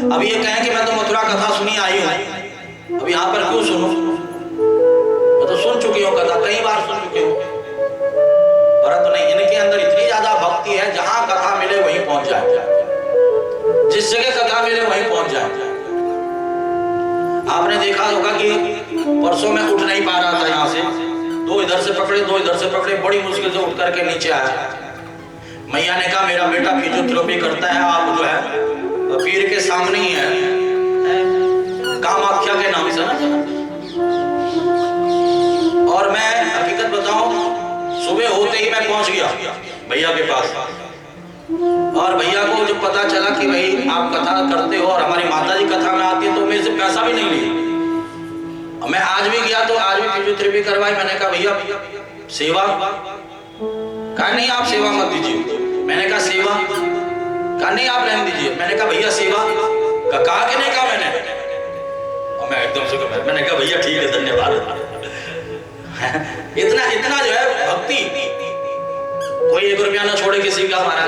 अभी ये कहें कि मैं तो मथुरा कथा सुनी आई हूँ, अब यहाँ पर क्यों सुनूं? मैं तो सुन चुकी हूँ कथा, कई बार सुन चुकी हूँ, परंतु नहीं, इनके अंदर इतनी ज्यादा भक्ति है जहां कथा मिले वहीं पहुंच जाए, जिस जगह कथा मिले वहीं पहुंच जाए। आपने देखा होगा कि परसों में उठ नहीं पा रहा था यहाँ से, दो इधर से पकड़े दो इधर से पकड़े, बड़ी मुश्किल से उठ करके नीचे आया। मैया ने कहा मेरा बेटा फिजियोथेरेपी करता है, आप जो है पीर के सामने ही है, कामाख्या के नाम से ना। और मैं हकीकत बताऊं, सुबह होते ही मैं पहुंच गया भैया के पास, और भैया को जब पता चला कि भाई आप कथा करते हो और हमारी माता जी कथा में आती है तो मेरे से पैसा भी नहीं लिया। मैं आज भी गया तो आज भी फिजियोथेरेपी करवाई। मैंने कहा भैया सेवा, कहा नहीं आप सेवा मत दीजिए। मैंने कहा सेवा, कहा नहीं आप रहने दीजिए। मैंने कहा भैया सेवा, कहा कि नहीं कहा मैंने, और मैं एकदम से मैंने कहा भैया ठीक है धन्यवाद। इतना इतना जो है भक्ति, कोई 1 रुपया ना छोड़े किसी का हमारा।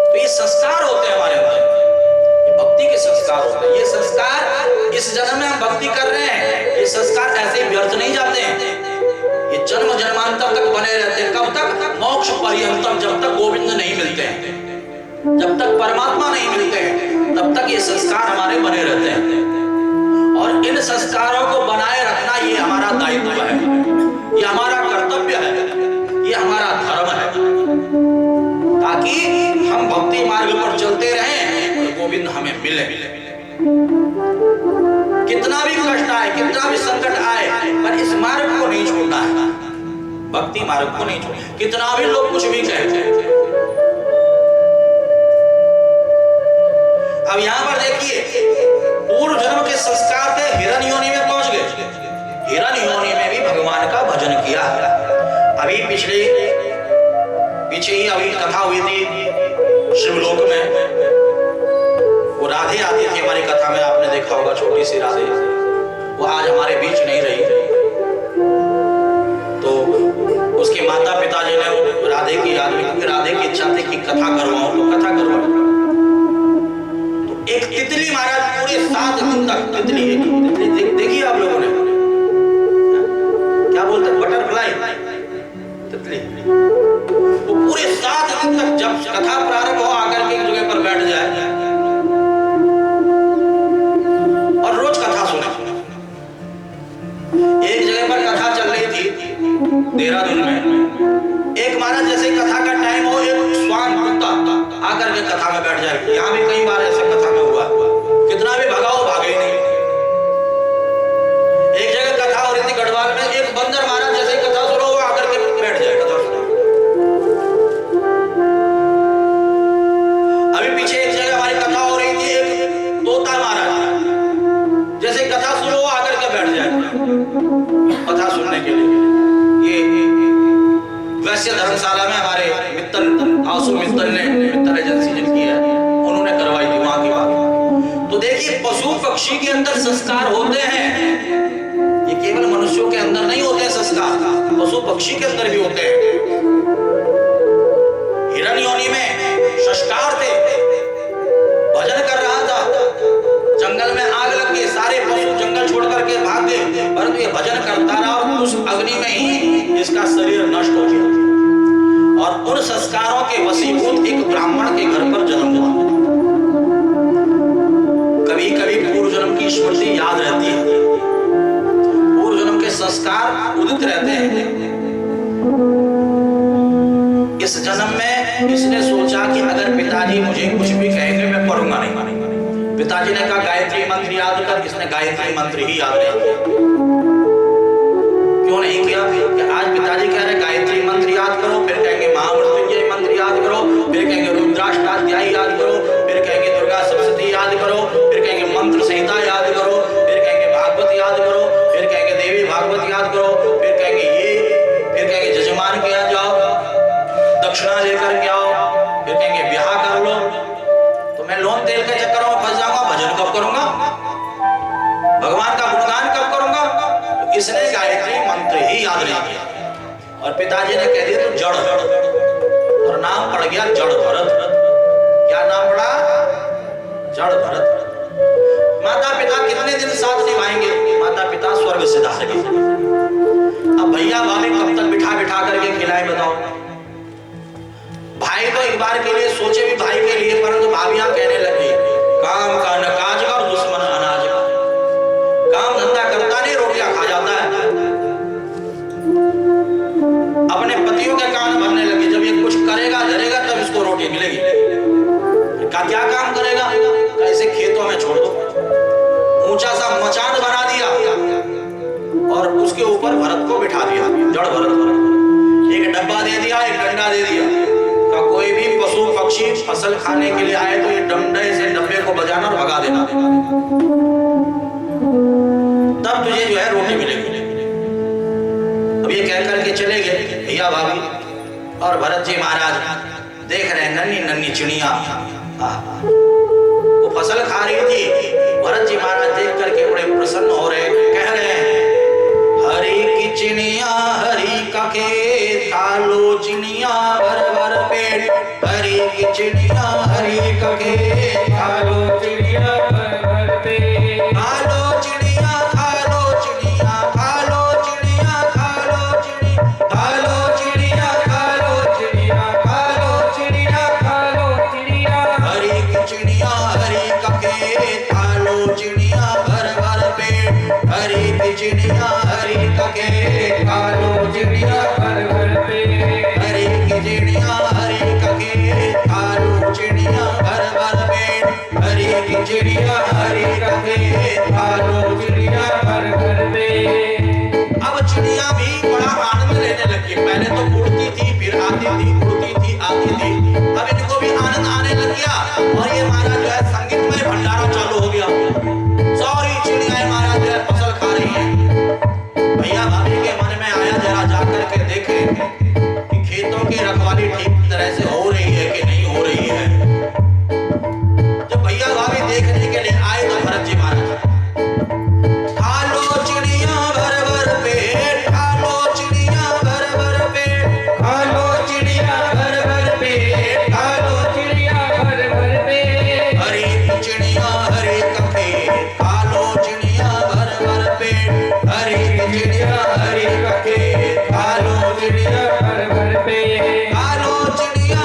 तो ये संस्कार होते हैं हमारे अंदर, ये भक्ति के संस्कार होते हैं। ये संस्कार इस जन्म में हम भक्ति कर रहे हैं, ये संस्कार ऐसे ही व्यर्थ नहीं जाते हैं, ये जन्म जन्मांतर तक बने रहते हैं। कब तक? मोक्ष पर्यंतम, जब तक गोविंद नहीं मिलते हैं, जब तक परमात्मा नहीं मिलते हैं, तब तक ये संस्कार हमारे बने रहते हैं। और इन संस्कारों को बनाए रखना ये हमारा दायित्व है, ये हमारा कर्तव्य है, ये हमारा धर्म है, ताकि हम भक्ति मार्ग पर चलते रहें और गोविंद हमें मिले। कितना भी कष्ट आए, कितना भी संकट आए, पर इस मार्ग को नहीं छोड़ना है, भक्ति मार्ग को नहीं छोड़ना। कितना भी लोग कुछ भी कहते हैं। अब यहां पर देखिए, पूर्व जन्म के संस्कार थे, हिरण योनि में पहुंच गए। हिरण योनि में भी भगवान का भजन किया। अभी पीछे ही अभी कथा हुई थी शिवलोक में, वो राधे आती थी हमारी कथा में, आपने देखा होगा छोटी सी राधे, वो आज हमारे बीच नहीं रही। तो उसके माता पिताजी ने राधे की याद में, क्योंकि राधे की इच्छा थी कि कथा करवाऊं तो कथा करवाऊं। तो एक तितली महाराज पूरे 7 दिन तक, तितली देखिए आप लोगों ने क्या बोलते हैं, बटरफ्लाई तितली, वो पूरे 7 दिन तक जब कथा प्रारंभ हो आकर के एक जगह पर बैठ जाए और रोज कथा सुने। एक जगह पर कथा चल रही थी देहरादून में, एक महाराज जैसे कथा का टाइम हो, एक श्वान कुत्ता आकर के कथा में बैठ जाए। यहाँ भी कई बार ऐसे कथा में हुआ, कितना भी भगाओ भागे नहीं। वैसे धर्मशाला में हमारे मित्तल आंसू मित्तल ने मित्तल एजेंसी जिनकी है उन्होंने करवाई थी वहां की बात। तो देखिए पशु पक्षी के अंदर संस्कार होते हैं, ये केवल मनुष्यों के अंदर नहीं होते हैं संस्कार, पशु पक्षी के अंदर भी होते हैं। हिरण्योनि में संस्कार थे, भजन कर रहा था, जंगल में आग लग गई, सारे पशु जंगल छोड़ करके भाग गए, परंतु ये भजन करता रहा और उस अग्नि में ही इसका शरीर नष्ट हो गया। और उन संस्कारों के वशीभूत एक ब्राह्मण के घर पर जन्म हुआ। कभी कभी पूर्व जन्म की स्मृति याद रहती है, पूर्व जन्म के संस्कार उदित रहते हैं। इस जन्म में इसने सोचा कि अगर पिताजी मुझे कुछ भी कहेंगे मैं पढ़ूंगा नहीं। पिताजी ने कहा गायत्री मंत्र याद कर, इसने गायत्री मंत्र ही याद नहीं किया। क्यों नहीं किया? कि आज पिताजी कह रहे गायत्री मंत्र याद करो, फिर कहेंगे महामृत्युंजय मंत्र याद करो, फिर कहेंगे रुद्राष्टाध्याय याद करो, फिर कहेंगे दुर्गा सप्तशती याद करो, फिर कहेंगे मंत्र संहिता याद करो, फिर कहेंगे भागवत याद करो, फिर कहेंगे देवी भागवत याद करो, फिर कहेंगे ये, फिर कहेंगे जजमान के यहाँ जाओ, दक्षिणा लेकर के आओ, फिर कहेंगे ब्याह कर लो। तो मैं लोन तेल के चक्कर में फंस जाऊंगा, भजन कब करूंगा, भगवान का गुणगान कब करूंगा? तो इसने गायत्री मंत्र ही याद नहीं किया और पिताजी ने कह दिया तो जड़, और नाम पड़ गया जड़ भरत। क्या नाम पड़ा? जड़ भरत। माता पिता कितने दिन साथ निभाएंगे? माता पिता स्वर्ग से धारेंगे। अब भैया भाभी कब तक बिठा बिठा करके खिलाए बताओ? भाई तो एक बार के लिए सोचे भी भाई के लिए, परंतु भाभियां कहने लगी काम का न काज का और दुश्मन अनाज का। काम धंधा करता नहीं, रोटियां खा जाता है। अपने पतियों के कान भरने लगी, जब ये कुछ करेगा धरेगा तब इसको रोटी मिलेगी। क्या काम करेगा? ऐसे खेतों में छोड़ दो। ऊंचा सा मचान बना दिया और उसके ऊपर भरत को बिठा दिया, जड़ भरत। एक डब्बा दे दिया, एक डंडा दे दिया, कोई भी पशु पक्षी फसल खाने के लिए आए तो ये डंडे से डब्बे को बजाना और भगा देना, तब तुझे जो है रोटी मिलेगी। अब ये कह करके चले गए भैया भाभी, और भरत जी महाराज देख रहे हैं नन्ही नन्ही चिड़िया वो फसल खा रही थी। भरत जी महाराज देख करके बड़े प्रसन्न हो रहे, कह रहे हैं हरी की चिड़िया हरी का खेत, खालो चिड़िया भर भर पेट, हरी की चिड़िया हरी का खेत, खालो चिड़िया भर भर पेट, खालो चिड़िया खालो चिड़िया खालो चिड़िया खालो चिड़िया खालो चिड़िया खालो चिड़िया खालो चिड़िया खालो चिड़िया, हरी की चिड़िया हरी का खेत, खालो चिड़िया भर भर पेट, हरी की चिड़िया हरी का खेत, खालो चिड़िया भर भर पेट, हरी की चिड़िया हरी का खेत, खालो चिड़िया भर भर पेट, हरी की चिड़िया हरी का खेत, खालो चिड़िया भर भर पेट। अब चिड़िया भी बड़ा आनंद लेने लगी। पहले तो उड़ती थी, फिर आती थी, उड़ती थी, आती थी। अब इनको भी आनंद आने लग गया और ये महाराज जो है संगीतमय भंडारा चालू हो गया। सारी चिड़ियाएं महाराज जो है फसल खा रही हैं। भैया भाभी के मन में आया जरा जाकर के देखे कि खेतों की रखवाली ठीक तरह से हो रही है कि नहीं हो रही है। जब भैया भाभी देखने के लिए आए तो भरत जी महाराज खालो चिड़िया भर भर पेट, खालो चिड़िया भर भर पेट, खालो चिड़िया भर भर पेट, खालो चिड़िया भर भर पेट, हरी की चिड़िया हरी का खेत, खालो चिड़िया भर भर पेट, हरी की चिड़िया हरी का खेत, खालो चिड़िया भर भर पेट, खालो चिड़िया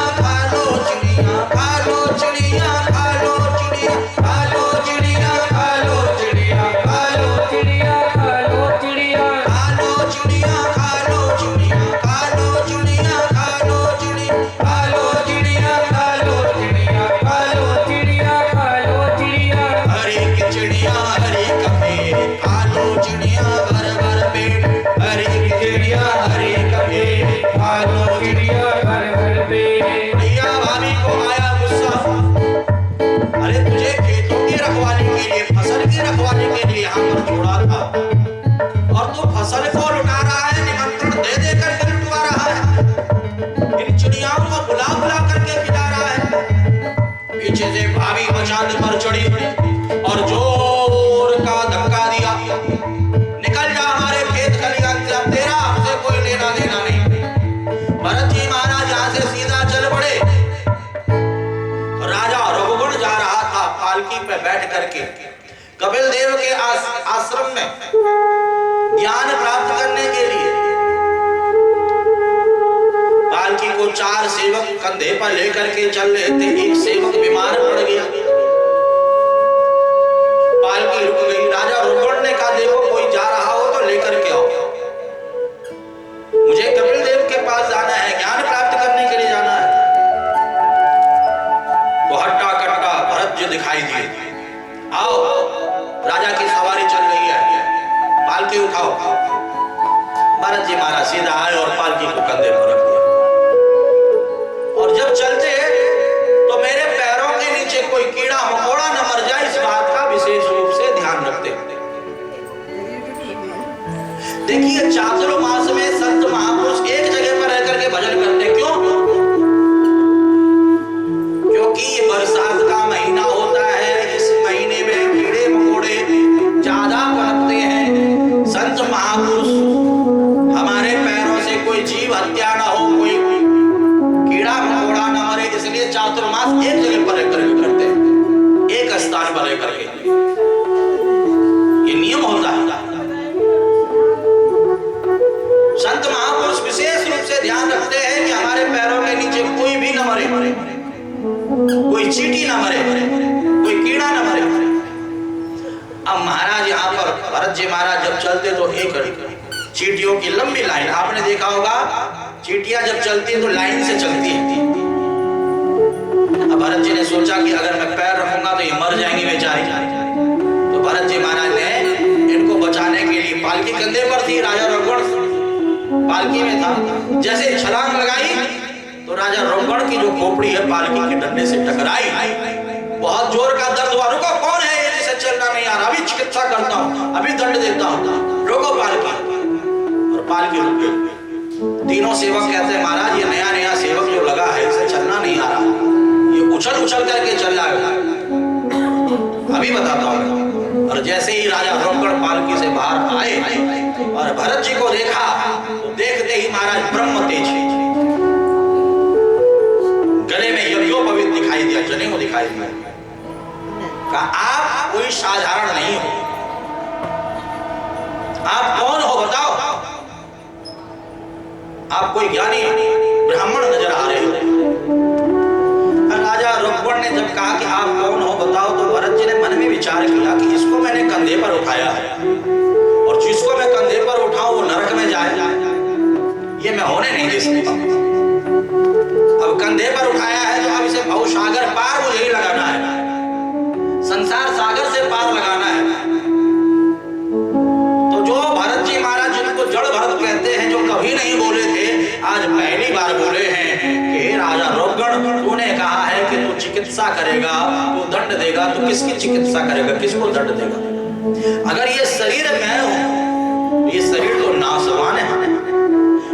पीछे से भाभी मचान पर चढ़ी और जोर का धक्का दिया, निकल जा हमारे खेत खलिहान से, अब तेरा हमसे कोई लेना देना नहीं। भरत जी महाराज यहाँ से सीधा चल पड़े। राजा रघुगुण जा रहा था पालकी पे बैठ करके कपिल देव के आश्रम में ज्ञान प्राप्त करने के लिए। पालकी को 4 सेवक कंधे पर लेकर के चल रहे थे। एक सेवक बीमार पड़ गया, पालकी रुक गई। राजा रघुगुण ने कहा देखो कोई जा रहा हो तो लेकर के आओ, मुझे कपिल देव के पास जाना है, ज्ञान प्राप्त करने के लिए जाना है। तो हट्टा कट्टा भरत जी दिखाई दिए, आओ राजा की सवारी चल रही है, पालकी उठाओ। भरत जी महाराज सीधा आए और पालकी को कंधे पर रख दिया। और जब चलते तो मेरे पैरों के नीचे कोई कीड़ा मकोड़ा न मर जाए, इस बात का विशेष रूप से ध्यान रखते। देखिए चातुर्मास में संत महापुरुष एक जगह पर रहकर के भजन करते, क्यों? क्योंकि ये बरसात का महीना होता है, इस महीने में कीड़े मकोड़े ज्यादा पनपते हैं। संत महापुरुष हमारे पैरों से कोई जीव हत्या ना हो, कोई कीड़ा मकोड़ा ना मरे, इसलिए चातुर्मास एक जगह पर रहकर के करते हैं, एक स्थान पर रहकर के। ये नियम होता है। संत महापुरुष विशेष रूप से ध्यान रखते हैं कि हमारे पैरों के नीचे कोई भी न मरे, कोई चींटी न मरे, कोई कीड़ा न मरे। अब महाराज यहाँ पर भरत जी महाराज जब चलते तो एक चींटियों की लंबी लाइन, आपने देखा होगा चींटियां जब चलती है तो लाइन से चलती है। अब भरत जी ने सोचा कि अगर मैं पैर रखूंगा तो ये मर जाएंगी बेचारी। तो भरत जी महाराज ने इनको बचाने के लिए, पालकी कंधे पर थी, राजा रघुगुण पालकी में था, जैसे छलांग लगाई तो राजा रघुगुण की जो खोपड़ी है पालकी के डंडे से टकराई। बहुत जोर का दर्द हुआ। रुको, कौन है ये जिसे चलना नहीं आ रहा? अभी चिकित्सा करता हूँ, अभी दंड देता हूँ, रोको पालकी। और पालकी रुक गई। तीनों सेवक कहते हैं महाराज ये नया नया सेवक जो लगा है इसे चलना नहीं आ रहा, ये उछल उछल करके चल रहा है, अभी बताता हूँ। और जैसे ही राजा रघुगुण पालकी से बाहर आए और भरत जी को देखा तो देखते ही महाराज ब्रह्म तेज, गले में यज्ञोपवीत दिखाई दिया, जनेऊ दिखाई दिया। कहा आप कोई साधारण नहीं हो, आप कौन हो बताओ? आप कोई ज्ञानी ब्राह्मण नजर आ रहे हो। राजा रघुगुण ने जब कहा कि आप कौन हो बताओ, तो भरत जी ने मन में विचार किया कि इसको मैंने कंधे पर उठाया है और जिसको मैं कंधे पर उठाऊं वो नरक में जाए, ये मैं होने नहीं दे सकता। अब कंधे पर उठाया है तो अब इसे भवसागर पार मुझे ही लगाना है, संसार सागर से पार लगाना है। तो जो भरत जी महाराज जिनको जड़ भरत कहते हैं, जो कभी नहीं बोले थे, आज पहली बार बोले हैं कि राजा रघुगुण तूने कहा है कि तू चिकित्सा करेगा, तू दंड देगा, तो किसकी चिकित्सा करेगा, किसको दंड देगा? अगर ये शरीर मैं हूं, ये शरीर तो नाशवान है।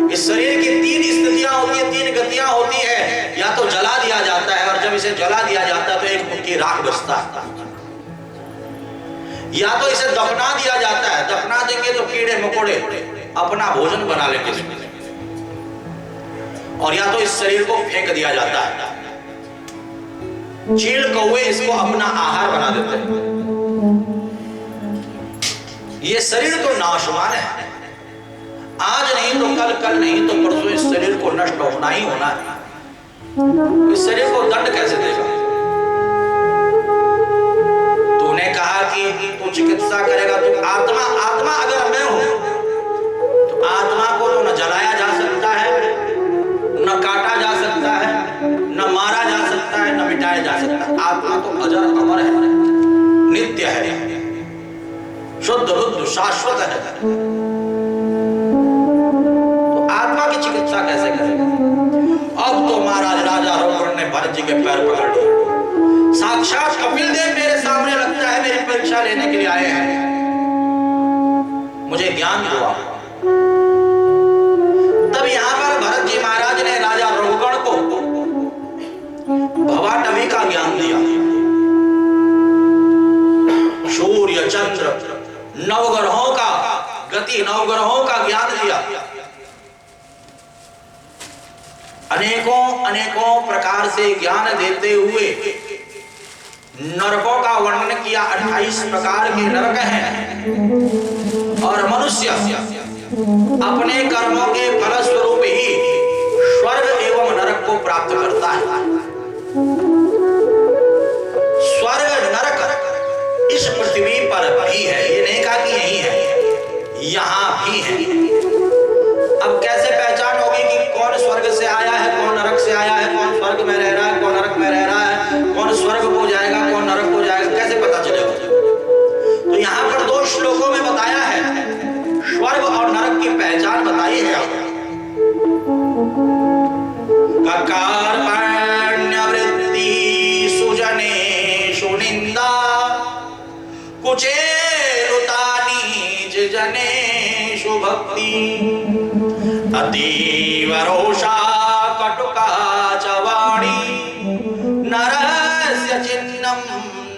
इस शरीर की 3 स्थितियां होती है, 3 गतियां होती है। या तो जला दिया जाता है, और जब इसे जला दिया जाता है तो एक मुट्ठी राख बचता है। या तो इसे दफना दिया जाता है, दफना देंगे तो कीड़े मकोड़े अपना भोजन बना लेंगे, और या तो इस शरीर को फेंक दिया जाता है। चील कौवे इसको अपना आहार बना देते हैं। ये शरीर तो नाशवान है, आज नहीं तो कल, कल नहीं तो परसों इस शरीर को नष्ट होना ही होना है। इस शरीर को दंड कैसे देगा? तूने कहा कि तू चिकित्सा करेगा, तो आत्मा, आत्मा अगर मैं हूं तो आत्मा को तो न जलाया जा सकता है, न काटा जा सकता है, न मारा जा सकता है, न मिटाया जा सकता है। आत्मा तो अजर अमर है, नित्य है, शुद्ध बुद्ध शाश्वत है। तो आत्मा की चिकित्सा कैसे करेगा? अब तो महाराज राजा रघुगुण ने भरत जी के पैर पकड़ लिए। साक्षात कपिल देव मेरे सामने लगता है मेरी परीक्षा लेने के लिए आए हैं, मुझे ज्ञान हुआ। तब यहां पर भरत जी महाराज ने राजा रघुगुण को भवाटवी का ज्ञान दिया। नवग्रहों का गति, नवग्रहों का ज्ञान दिया, अनेकों अनेकों प्रकार से ज्ञान देते हुए नरकों का वर्णन किया। 28 प्रकार के नरक हैं और मनुष्य अपने कर्मों के फल स्वरूप ही स्वर्ग एवं नरक को प्राप्त करता है। स्वर्ग नरक इस पृथ्वी पर भी है, ये नहीं कहा कि यही है, यहां भी है। अब कैसे पहचान होगी कि कौन स्वर्ग से आया है, कौन नरक से आया है, कौन स्वर्ग में रह रहा है, कौन नरक में रह रहा है, कौन स्वर्ग को जाएगा, कौन नरक को जाएगा, कैसे पता चलेगा? तो यहाँ पर 2 श्लोकों में बताया है, स्वर्ग और नरक की पहचान बताई है। कार्पण्यवृत्ति सुजनेषु निंदा कुचेलुतानीच जनेषु भक्ति अतीव रोषा कटुका च वाणी नरस्य चिन्नं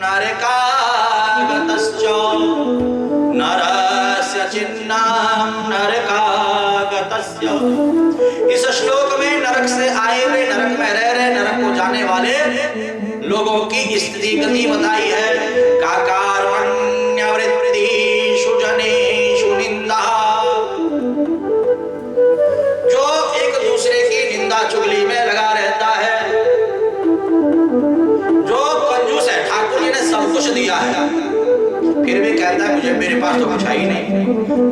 नरकागतश्च नरस्य चिन्नं नरकागतस्य। इस श्लोक में नरक से आए हुए, नरक में रह रहे, नरक को जाने वाले लोगों की स्थिति गति बताई है। कार्पण्यवृत्तिषु जनेषु निंदा, जो एक दूसरे की निंदा चुगली में लगा रहता है, जो कंजूस है, ठाकुर जी ने सब कुछ दिया है फिर भी कहता है मुझे, मेरे पास तो कुछ है ही नहीं,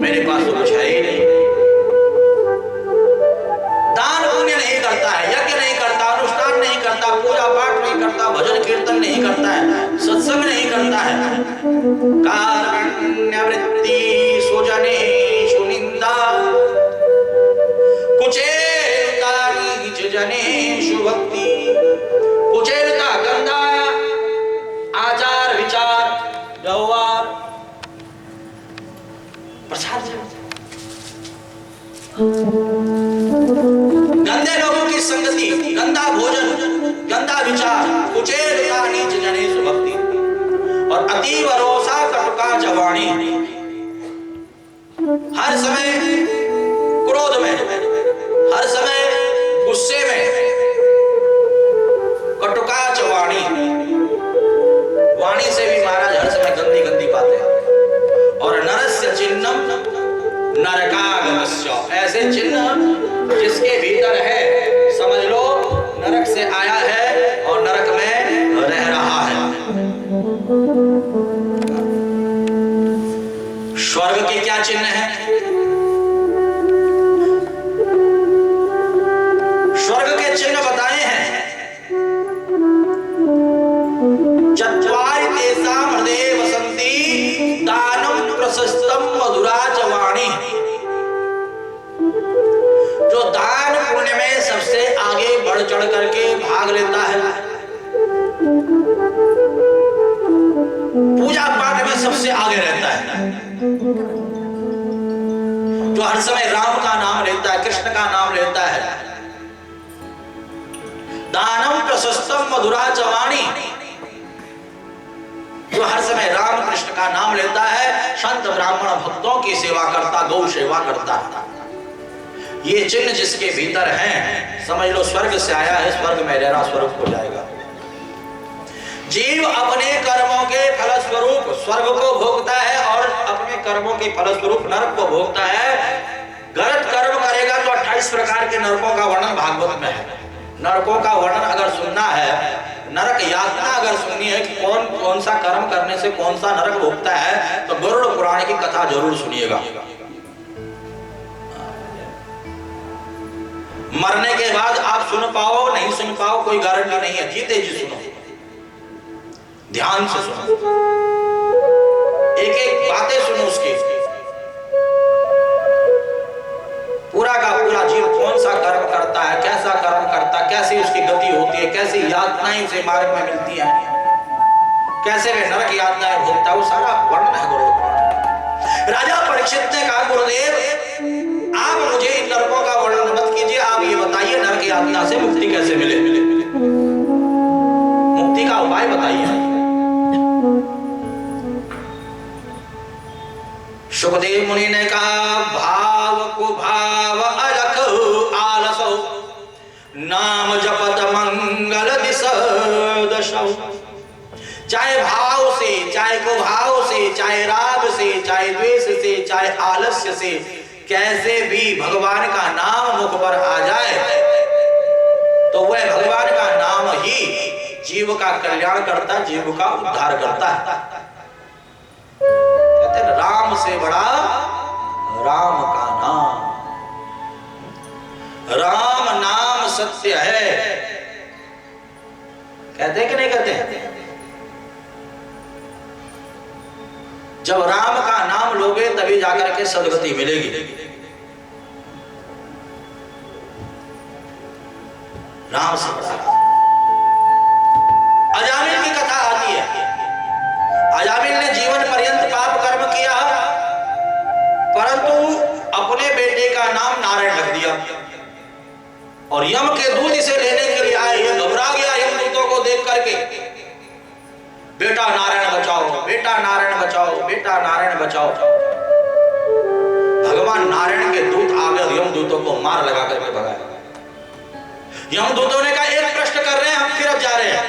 मेरे पास तो कुछ है ही नहीं। दान पुण्य नहीं करता है, यज्ञ नहीं करता, अनुष्ठान नहीं करता, पूजा पाठ नहीं करता, भजन कीर्तन नहीं करता है, सत्संग नहीं करता है। कार्पण्यवृत्ति सुजनेषु निंदा कुचेलतानीच जनेषु भक्ति। कुचेलता गंदा आचार विचार व्यवहार प्रसाद, गंदे लोगों की संगति, गंदा भोजन, गंदा विचार, कुचेलतानीच जनेषु भक्ति और अतीव रोषा कटुका च वाणी, हर समय क्रोध में, हर समय गुस्से में, कटुका च वाणी, वाणी से भी महाराज हर समय गंदी गंदी बातें, और नरस्य चिन्हम नरकागतस्य, ऐसे चिन्ह जिसके भीतर है समझ लो नरक से आया है और नरक में रह रहा है। स्वर्ग के क्या चिन्ह हैं? स्वर्ग के चिन्ह बताए हैं। चत्वारि तेषां हृदये वसन्ति दानं प्रशस्तं मधुरा च वाणी, जो दान पुण्य में सबसे आगे बढ़ चढ़ करके भाग लेता है, पूजा पाठ में सबसे आगे रहता है, जो हर समय राम का नाम लेता है, कृष्ण का नाम लेता है, दानम प्रशस्तम मधुरा च वाणी, जो हर समय राम कृष्ण का नाम लेता है, संत ब्राह्मण भक्तों की सेवा करता, गौ सेवा करता है। ये चिन्ह जिसके भीतर हैं, समझ लो स्वर्ग से आया है, स्वर्ग में रह रहा, स्वर्ग को जाएगा। जीव अपने कर्मों के फलस्वरूप स्वर्ग को भोगता है और अपने कर्मों के फलस्वरूप नरक को भोगता है। गलत कर्म करेगा तो 28 प्रकार के नरकों का वर्णन भागवत में है। नरकों का वर्णन अगर सुनना है, नरक यातना अगर सुननी है कि कौन कौन सा कर्म करने से कौन सा नरक भोगता है, तो गरुड़ पुराण की कथा जरूर सुनिएगा। मरने के बाद आप सुन पाओ नहीं सुन पाओ कोई गारंटी नहीं है, जीते जी सुनो, ध्यान से सुनो, एक एक बातें सुनो उसकी, पूरा का पूरा जीव कौन सा कर्म करता है, कैसा कर्म करता है, कैसी उसकी गति होती है, कैसी यातनाएं उसे मार्ग में मिलती हैं, कैसे वे नरक यातनाएं भोगता है, वो सारा वर्णन है गुरु पुराण। राजा परीक्षित ने कहा गुरुदेव आप मुझे इन नरकों का वर्णन मत कीजिए, आप ये बताइए नरक यातना से मुक्ति कैसे मिले, मुक्ति का उपाय बताइए। सुखदेव मुनि ने कहा भाव को भाव अलख आलसो नाम जपत मंगल दिस दशो। चाहे भाव से, चाहे कुभाव से, चाहे राग से, चाहे द्वेष से, चाहे आलस्य से, कैसे भी भगवान का नाम मुख पर आ जाए तो वह भगवान का नाम ही जीव का कल्याण करता, जीव का उद्धार करता है। कहते हैं राम से बड़ा राम का नाम, राम नाम सत्य है। कहते हैं कि नहीं कहते? जब राम का नाम लोगे तभी जाकर के सदगति मिलेगी। राम से बड़ा अजामिल की कथा आती है। अजामिल ने जीवन पर्यंत पाप कर्म किया, परंतु अपने बेटे का नाम नारायण रख दिया और यम के दूत इसे लेने के लिए आए। ये घबरा गया यमदूतों को देख करके, बेटा नारायण बचाओ, बेटा नारायण बचाओ, बेटा नारायण बचाओ। भगवान नारायण के दूत आ गए, यमदूतों को मार लगा करके भगाया। यमदूतों ने कहा एक प्रश्न कर रहे हैं, हम फिर अब जा रहे हैं,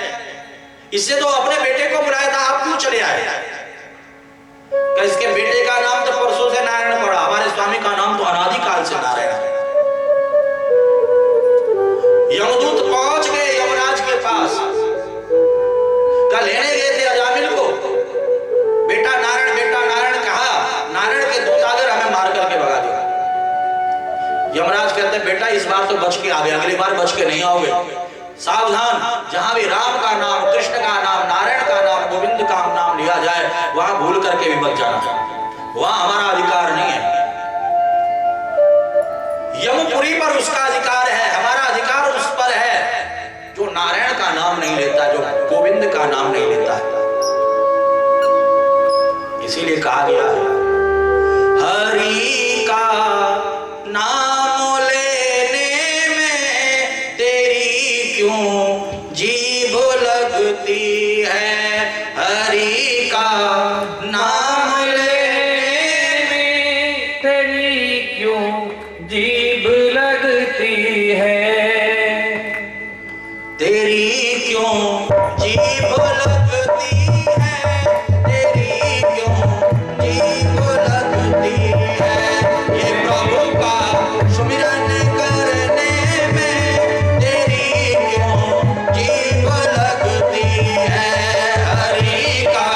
इससे तो अपने बेटे को बुलाया था, आप क्यों चले आए? इसके बेटे का नाम तो परसों से नारायण पड़ा, हमारे स्वामी का नाम तो अनादिकाल से नारायण है। यमदूत पहुंच गए यमराज के पास, कल लेने गए थे अजामिल को, बेटा नारायण कहा, नारायण के दूत आकर हमें मार करके भगा दिया। यमराज कहते हैं बेटा इस बार तो बच के आ गए, अगली बार बच के नहीं आओगे, सावधान। जहां भी राम का नाम, कृष्ण का नाम, नारायण का नाम, गोविंद का नाम लिया जाए वहां भूल करके भी बच जाना, वहां हमारा अधिकार नहीं है। यमपुरी पर उसका अधिकार है, हमारा अधिकार उस पर है जो नारायण का नाम नहीं लेता, जो गोविंद का नाम नहीं लेता है। इसीलिए कहा गया है हरि का नाम लेने में तेरी क्यों जीभ लगती है, हरि का नाम लेने में तेरी क्यों जीभ लगती है, तेरी क्यों जीभ लगती है, तेरी क्यों जीभ लगती है। ये प्रभु का सुमिरन करने में तेरी क्यों जीभ लगती है, हरि का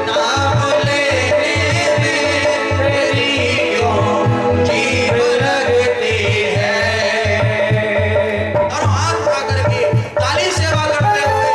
नाम लेने में तेरी क्यों जीभ लगती है। और हाथ उठा करके ताली सेवा करते हुए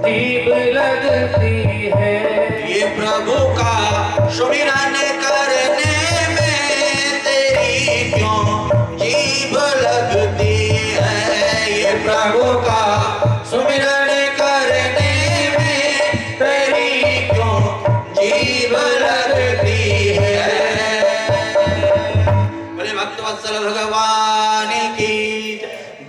जीभ लगती है। ये प्रभु का सुमिरन करने में तेरी क्यों जीभ लगती है। ये प्रभु का सुमिरन करने में तेरी क्यों जीभ लगती है। बोले भक्तवत्सल भगवान की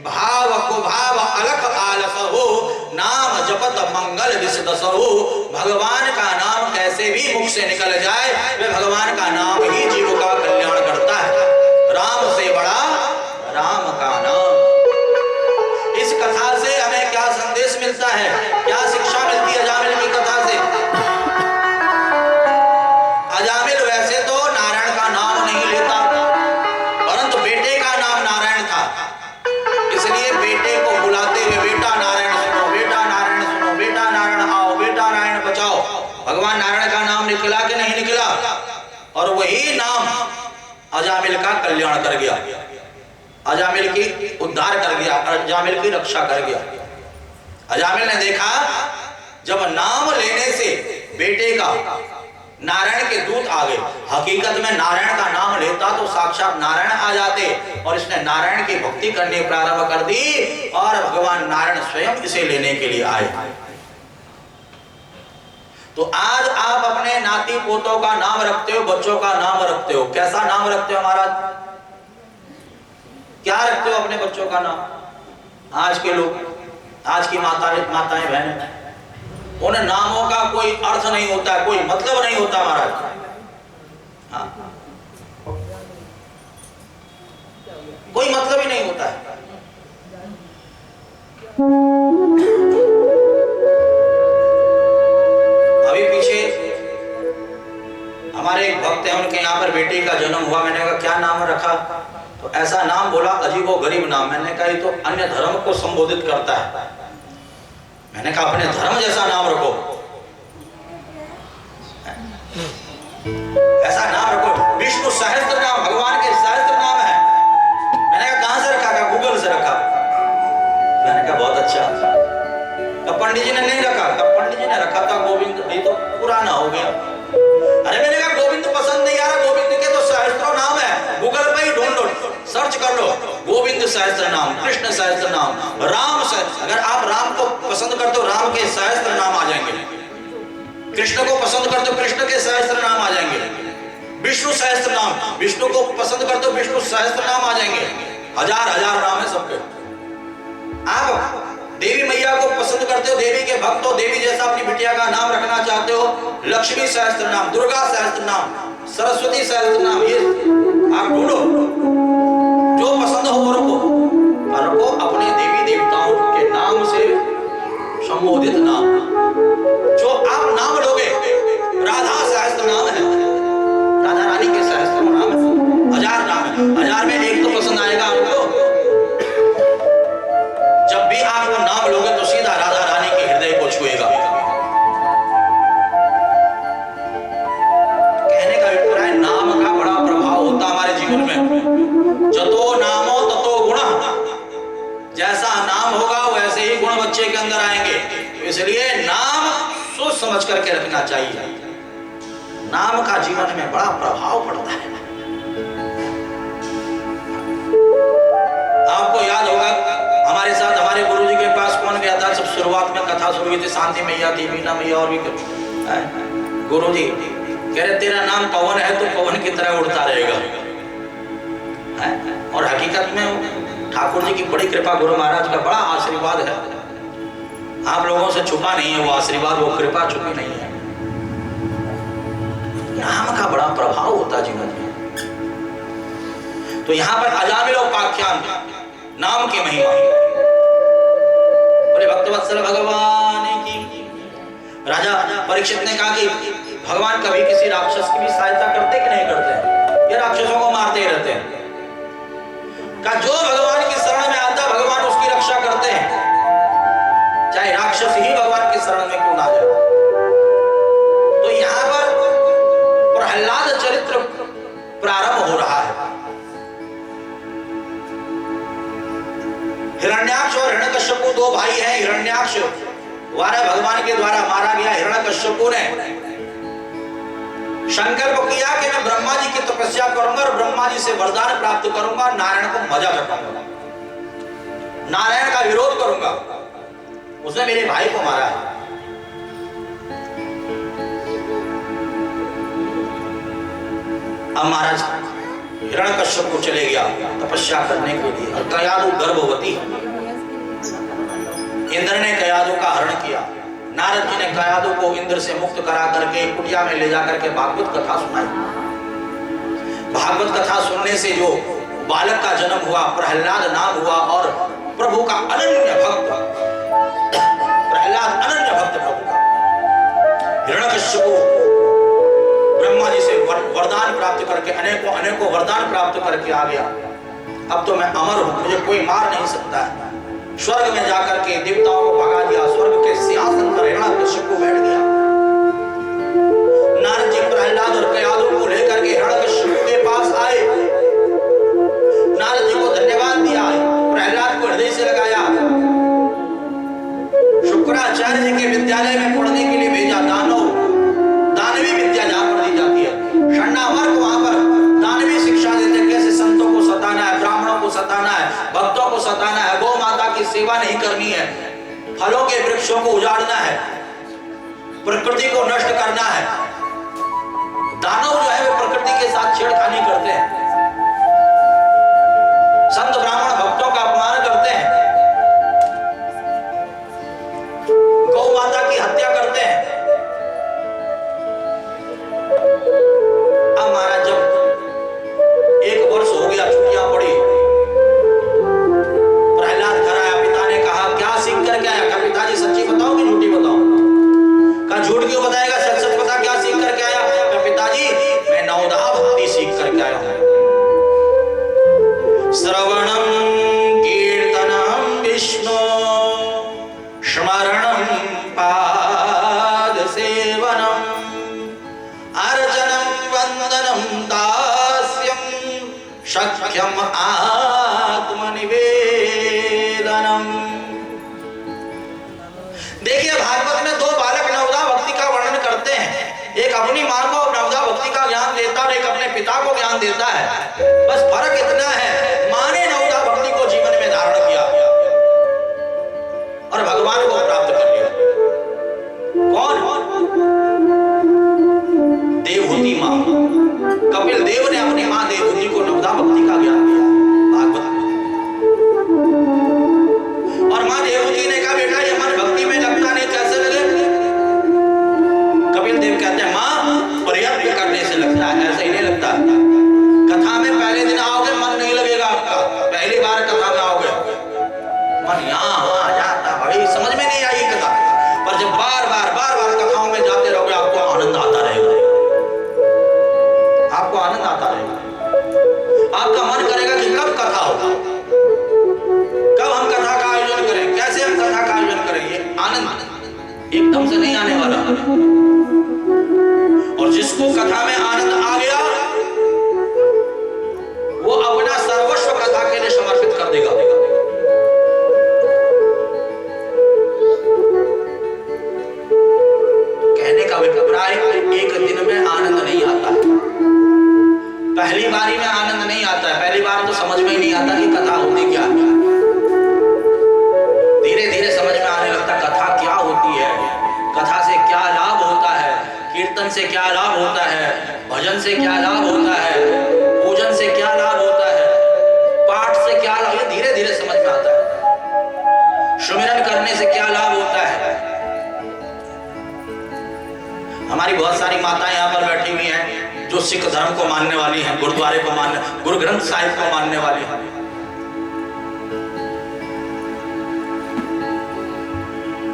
भाव को भाव अलख आलस हो, नाम जपत मंगल विसदस हो। भगवान का नाम कैसे भी मुख से निकल जाए, वे भगवान का नाम ही जीव का कल्याण करता है। राम से बड़ा राम का नाम। इस कथा से हमें क्या संदेश मिलता है, क्या शिक्षा मिलती है अजामिल की कथा से? अजामिल वैसे तो नारायण का नाम नहीं लेता, परंतु बेटे का नाम नारायण था, इसलिए बेटे को बुलाते हुए बेटा नारायण सुनो, बेटा नारायण सुनो, बेटा नारायण आओ, बेटा नारायण बचाओ। भगवान नारायण का नाम निकला कि नहीं निकला? और वही नाम अजामिल का कल्याण कर गया, अजामिल की उद्धार कर गया, अजामिल की रक्षा कर गया। अजामिल ने देखा जब नाम लेने से बेटे का नारायण के दूत आ गए। हकीकत में नारायण का नाम लेता तो साक्षात नारायण आ जाते, और इसने नारायण की भक्ति करनी प्रारंभ कर दी और भगवान नारायण स्वयं इसे लेने के लिए आए। तो आज आप अपने नाती पोतों का नाम रखते हो, बच्चों का नाम रखते हो, कैसा नाम रखते हो महाराज? क्या रखते हो अपने बच्चों का नाम? आज के लोग, आज की माताएं बहनें, उन नामों का कोई अर्थ नहीं होता है, कोई मतलब नहीं होता महाराज। हाँ? कोई मतलब ही नहीं होता है। अभी पीछे हमारे एक भक्त हैं, उनके यहाँ पर बेटी का जन्म हुआ। मैंने कहा क्या नाम रखा? तो ऐसा नाम बोला, अजीबो गरीब नाम। मैंने कहा ये तो अन्य धर्म को संबोधित करता है। मैंने कहा अपने धर्म जैसा नाम रखो, ऐसा नाम रखो। विष्णु सहस्त्र नाम भगवान के सहस्त्र नाम है। मैंने कहा कहां से रखा? कहा गूगल से रखा। मैंने कहा बहुत अच्छा। कहा पंडित जी ने नहीं रखा? कहा पंडित जी ने रखा था गोविंद, ये तो पुराना हो गया। अरे मैंने कहा गोविंद पसंद नहीं आ रहा, गोविंद के तो सहस्त्रों नाम है, गूगल पे ही ढूंढ लो, सर्च कर लो, गोविंद सहस्त्र नाम, कृष्ण सहस्त्र नाम, राम सहस्त्र। अगर आप राम को पसंद करते हो, राम के सहस्त्र नाम आ जाएंगे। कृष्ण को पसंद करते हो, कृष्ण के सहस्त्र नाम आ जाएंगे। विष्णु सहस्त्र नाम, विष्णु को पसंद करते हो, विष्णु सहस्त्र नाम आ जाएंगे। हजार हजार नाम है सबके। आप देवी मैया को पसंद करते हो, देवी के भक्त हो, देवी जैसा अपनी बिटिया का नाम रखना चाहते हो, लक्ष्मी सहस्त्र नाम, दुर्गा सहस्त्र नाम, सरस्वती सहस्त्र नाम, ये आप ढूंढो, जो पसंद हो वो रखो, और रखो अपने देवी देवताओं के नाम से संबोधित नाम। जो आप नाम लोगे, राधा सहस्त्र नाम है, राधा रानी के सहस्त्र नाम है, हजार नाम है, हजार में एक तो पसंद आएगा आपको। जब भी आप वो नाम लोगे तो सीधा राधा रानी के हृदय को छुएगा। कहने का अभिप्राय, नाम का बड़ा प्रभाव होता हमारे जीवन में। जतो नामो ततो गुण, जैसा नाम होगा वैसे ही गुण बच्चे के अंदर आएंगे। इसलिए नाम सोच समझ करके रखना चाहिए। नाम का जीवन में बड़ा प्रभाव पड़ता है। आपको याद होगा हमारे साथ हमारे गुरुजी के पास कौन गया था? जब शुरुआत में कथा शुरू हुई थी, शांति मैया थी, मीना मैया और भी गुरुजी कह रहे तेरा नाम पवन है तो पवन की तरह उड़ता रहेगा। और हकीकत में ठाकुर जी की बड़ी कृपा, गुरु महाराज का बड़ा आशीर्वाद है। आप लोगों से छुपा नहीं है वो आशीर्वाद, वो कृपा छुपी नहीं है। नाम का बड़ा प्रभाव होता जीवन में। तो यहाँ पर अजामिल उपाख्यान, नाम की महिमा। बोले भक्तवत्सल भगवान की। राजा परीक्षित ने कहा कि भगवान कभी किसी राक्षस की भी सहायता करते कि नहीं करते? ये राक्षसों को मारते ही रहते हैं। कहा जो भगवान की शरण में आता भगवान उसकी रक्षा करते हैं, चाहे राक्षस ही भगवान की शरण में क्यों ना जाए। तो यहाँ पर प्रहलाद चरित्र प्रारंभ हो रहा है। हिरण्याक्ष और हिरण्यकश्यप दो भाई हैं। हिरण्याक्ष द्वारा भगवान के द्वारा मारा गया हिरण्यकश्यपु ने संकल्प किया कि मैं ब्रह्मा जी की तपस्या करूंगा और ब्रह्मा जी से वरदान प्राप्त करूंगा, नारायण को मजा चखाऊंगा, नारायण का विरोध करूंगा। उसने मेरे भाई को मारा है। अब महाराज हिरण्यकश्यप को चले गया तपस्या करने के लिए और कयादु गर्भवती है। इंद्र ने कयादु का हरण किया। नारद जी ने कयादु को इंद्र से मुक्त करा करके कुटिया में ले जाकर के भागवत कथा सुनाई। भागवत कथा सुनने से जो बालक का जन्म हुआ, प्रहलाद नाम हुआ और प्रभु का अनन्य भक्त, प्रहलाद अनन्य भक्त प्रभु का। हिरण्यकश्यप ब्रह्मा जी से वरदान प्राप्त करके अनेकों अनेकों वरदान प्राप्त करके आ गया। अब तो मैं अमर हूं, मुझे कोई मार नहीं सकता है। स्वर्ग में जाकर के देवताओं को भगा दिया, स्वर्ग के सिंहासन पर हिरण्यकश्यप बैठ गया। नारद जी प्रहलाद और कयादु को लेकर के हिरण्यकश्यप के पास आए। नारद जी को धन्यवाद दिया, प्रहलाद को हृदय से लगाया, शुक्राचार्य जी के विद्यालय में पढ़ने के लिए भेजा। दानवी विद्या जहां पर दी जाती है, षण्णावर को वहां पर दानवी शिक्षा देते, कैसे संतों को सताना है, ब्राह्मणों को सताना है, भक्तों को सताना है, गौ माता की सेवा नहीं करनी है, फलों के वृक्षों को उजाड़ना है, प्रकृति को नष्ट करना है। दानव जो है वे प्रकृति के साथ छेड़खानी करते हैं, संत ब्राह्मण भक्तों का अपमान करते हैं, गौ माता की हत्या करते हैं। अब महाराज जब 1 वर्ष हो गया, छुट्टियां पड़ी, प्रहलाद घर आया। पिता ने कहा क्या सीख करके आया? कहा पिताजी सच्ची बताओ कि झूठी बताओ? कहा झूठ क्यों बताएगा, सच सच बता क्या सीख करके आया? कहा पिताजी मैं नवधा भक्ति सीख करके आया हूं। श्रवणम कीर्तनम विष्णु स्मरणम पाद सेवनम अर्चनम वंदनम दास्यम शक्यम आत्मनिवेदनम। देखिए भागवत में 2 बालक नवधा भक्ति का वर्णन करते हैं। एक अपनी मां को नवधा भक्ति का ज्ञान देता और एक अपने पिता को ज्ञान देता है। बस फर्क इतना है, मां ने नवधा भक्ति को जीवन में धारण किया और भगवान को प्राप्त कर लिया। कौन? देवहूति मां। कपिल देव ने अपनी मां देवहूति को नवधा भक्ति का ज्ञान दिया भागवत में। और मां देवहूति ने कहा बेटा ये मन भक्ति में लगता नहीं, कैसे लगे? कपिल देव कहते हैं मां प्रयत्न करने से लगता है, ऐसे ही नहीं लगता। कथा में पहले दिन आओगे मन नहीं लगेगा आपका, पहली बार कथा में आओगे मन यहाँ आ जाता, बड़ी समझ में नहीं आई कथा। पर जब बार बार कथाओं में जाते रहोगे आपको आनंद आता रहेगा, आपको आनंद आता रहेगा। आपका मन करेगा कि कब कथा होगा, कब हम कथा का आयोजन करें, कैसे हम कथा का आयोजन करें। ये आनंद एकदम से नहीं आने वाला। और जिसको कथा में आनंद आ गया वो अपना सर्वस्व कथा के लिए समर्पित कर देगा। कहने का अभिप्राय एक दिन में आनंद नहीं आता है, पहली बारी में आनंद नहीं आता है। पहली बार तो समझ में ही नहीं आता कि कथा होती क्या है। धीरे धीरे समझ में आने लगता कथा क्या होती है, कथा से क्या लाभ होता है, कीर्तन से क्या लाभ होता है, भजन से क्या लाभ होता है, पूजन से क्या लाभ होता है, पाठ से क्या लाभ, ये धीरे धीरे समझ में आता है। सुमिरन करने से क्या लाभ होता है। हमारी बहुत सारी माताएं यहाँ पर बैठी हुई हैं जो सिख धर्म को मानने वाली हैं, गुरुद्वारे को मानने, गुरु ग्रंथ साहिब को मानने वाली हैं।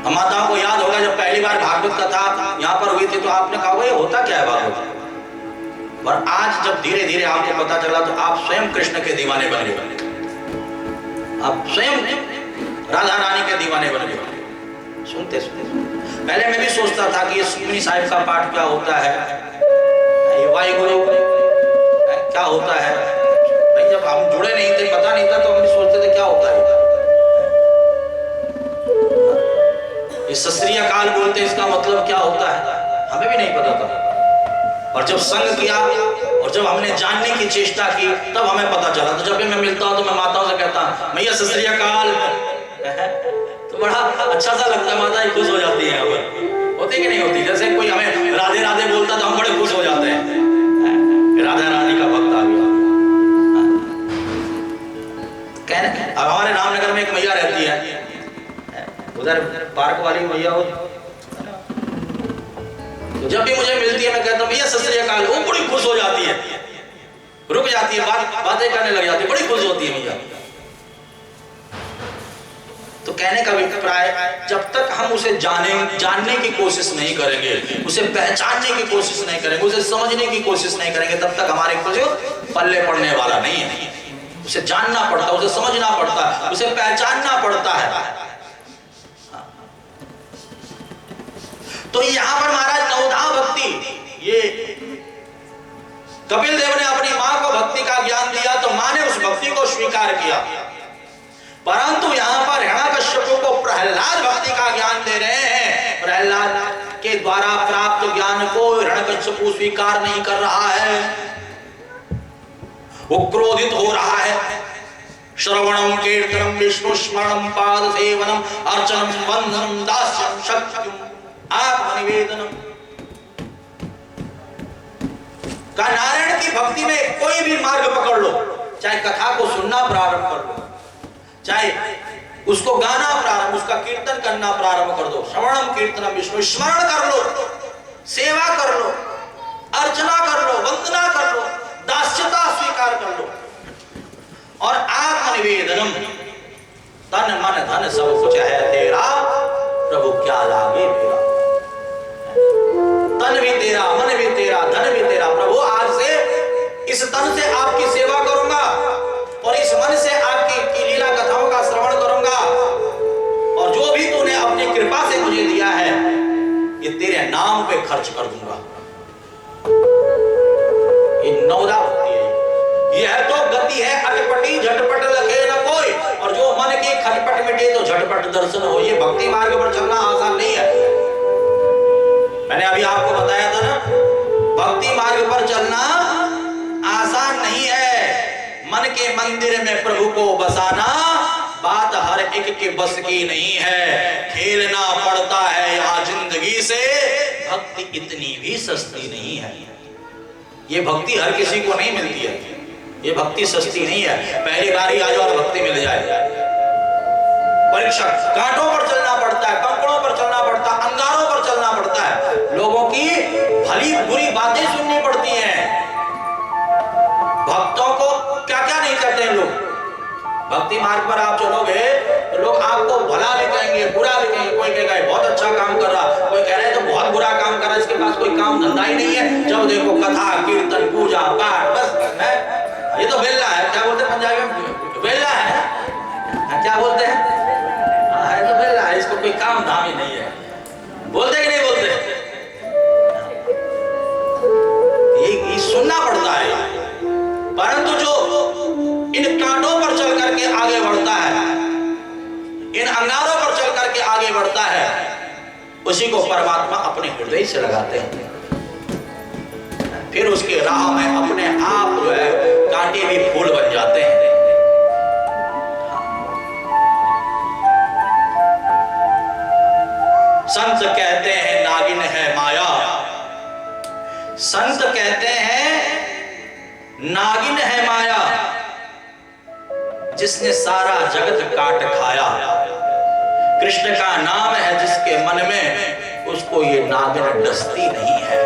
हम माताओं को याद होगा जब पहली बार भागवत कथा यहाँ पर हुई थी तो आपने कहा ये होता क्या है भागवत। और आज जब धीरे धीरे आपको पता चला तो आप स्वयं कृष्ण के दीवाने बन गए, आप स्वयं राधा रानी के दीवाने बन गए। सुनते सुनते पहले मैं भी सोचता था कि ये सुखमनी साहिब का पाठ क्या होता है, वाहिगुरु क्या होता है। भाई जब हम जुड़े नहीं थे, पता नहीं था, तो हम भी सोचते थे क्या होता है। ये सत श्री अकाल बोलते इसका मतलब क्या होता है हमें भी नहीं पता था। और जब संग किया और जब हमने जानने की चेष्टा की तब हमें पता चला। तो जब भी मैं मिलता हूं तो मैं माताओं से कहता हूं मैया सत श्री अकाल, तो बड़ा अच्छा सा लगता है, माता खुश हो जाती है। होती कि नहीं होती? जैसे कोई हमें राधे राधे बोलता तो हम बड़े खुश हो जाते हैं, राधा रानी का भक्त आ गया। कहने अब हमारे रामनगर में एक मैया रहती है, उधर पार्क वाली मैया हो, तो जब भी मुझे मिलती है मैं कहता हूँ भैया सत श्री अकाल, वो बड़ी खुश हो जाती है, रुक जाती है, बातें करने लग जाती है, बड़ी खुश होती है भैया। तो कहने का अभिप्राय जब तक हम उसे जानने की कोशिश नहीं करेंगे, उसे पहचानने की कोशिश नहीं करेंगे, उसे समझने की कोशिश नहीं करेंगे, तब तक हमारे कुछ पल्ले पड़ने वाला नहीं है। उसे जानना पड़ता है, उसे समझना पड़ता है, उसे पहचानना पड़ता है। तो यहां पर महाराज नवधा भक्ति, ये कपिल देव ने अपनी मां को भक्ति का ज्ञान दिया तो मां ने उस भक्ति को स्वीकार किया, परंतु यहां पर हिरण्यकश्यप को प्रहलाद भक्ति का ज्ञान दे रहे हैं। प्रहलाद के द्वारा प्राप्त ज्ञान को हिरण्यकश्यप स्वीकार नहीं कर रहा है, वो क्रोधित हो रहा है। श्रवणम कीर्तनम विष्णु स्मरणम पाद सेवनम अर्चनम वंदनम दास्यम शक्तिम आत्मनिवेदनम का नारायण की भक्ति में कोई भी मार्ग पकड़ लो, चाहे कथा को सुनना प्रारंभ कर लो, चाहे उसको गाना प्रारंभ, उसका कीर्तन करना प्रारंभ कर दो, श्रवणम कीर्तनम विष्णु स्मरण कर लो, सेवा कर लो, अर्चना कर लो, वंदना कर लो, दास्यता स्वीकार कर लो, और आत्मनिवेदनम, तन मन धन सब कुछ है तेरा, प्रभु क्या लागे मेरा। तन भी तेरा, मन भी तेरा, धन भी तेरा, प्रभु आज से इस तन से आपकी सेवा करूंगा और इस मन से आपकी लीला कथाओं का श्रवण करूंगा, और जो भी तूने अपनी कृपा से मुझे दिया है ये तेरे नाम पे खर्च कर दूंगा। ये नवधा भक्ति है। यह तो गति है अटपटी, झटपट लगे न कोई, और जो मन की खटपट मिटे तो झटपट दर्शन हो। ये भक्ति मार्ग पर चलना आसान नहीं है। मैंने अभी आपको बताया था ना, भक्ति मार्ग पर चलना आसान नहीं है। मन के मंदिर में प्रभु को बसाना बात हर एक के बस की नहीं है। खेलना पड़ता है यहाँ जिंदगी से, भक्ति इतनी भी सस्ती नहीं है। ये भक्ति हर किसी को नहीं मिलती है, ये भक्ति सस्ती नहीं है। पहली बार ही आज और भक्ति मिल जाए, परीक्षा कांटों पर चलना पड़ता है, कंकड़ों पर चलना पड़ता है, अंगारों पर चलना पड़ता है, लोगों की भली बुरी बातें सुननी पड़ती हैं। भक्तों को क्या क्या नहीं कहते हैं लोग। भक्ति मार्ग पर आप चलोगे तो लोग आपको भला भी कहेंगे, बुरा भी कहेंगे। कोई कहेगा बहुत अच्छा काम कर रहा, कोई कह रहा है तो बहुत बुरा काम कर रहा है, इसके पास कोई काम धंधा ही नहीं है। जब देखो कथा कीर्तन पूजा पाठ, बस है ये तो बेल्ला है। क्या बोलते हैं पंजाबी में? बेल्ला है। क्या बोलते हैं? है तो बेल्ला है, इसको कोई काम धाम ही नहीं है। बोलते कि नहीं बोलते? ये सुनना पड़ता है। परंतु जो इन कांटों पर चल करके आगे बढ़ता है, इन अंगारों पर चल करके आगे बढ़ता है, उसी को परमात्मा अपने हृदय से लगाते हैं। फिर उसके राह में अपने आप जो है कांटे भी फूल बन जाते हैं। संत कहते हैं नागिन है माया, संत कहते हैं नागिन है माया, जिसने सारा जगत काट खाया। कृष्ण का नाम है जिसके मन में, उसको ये नागिन डसती नहीं है।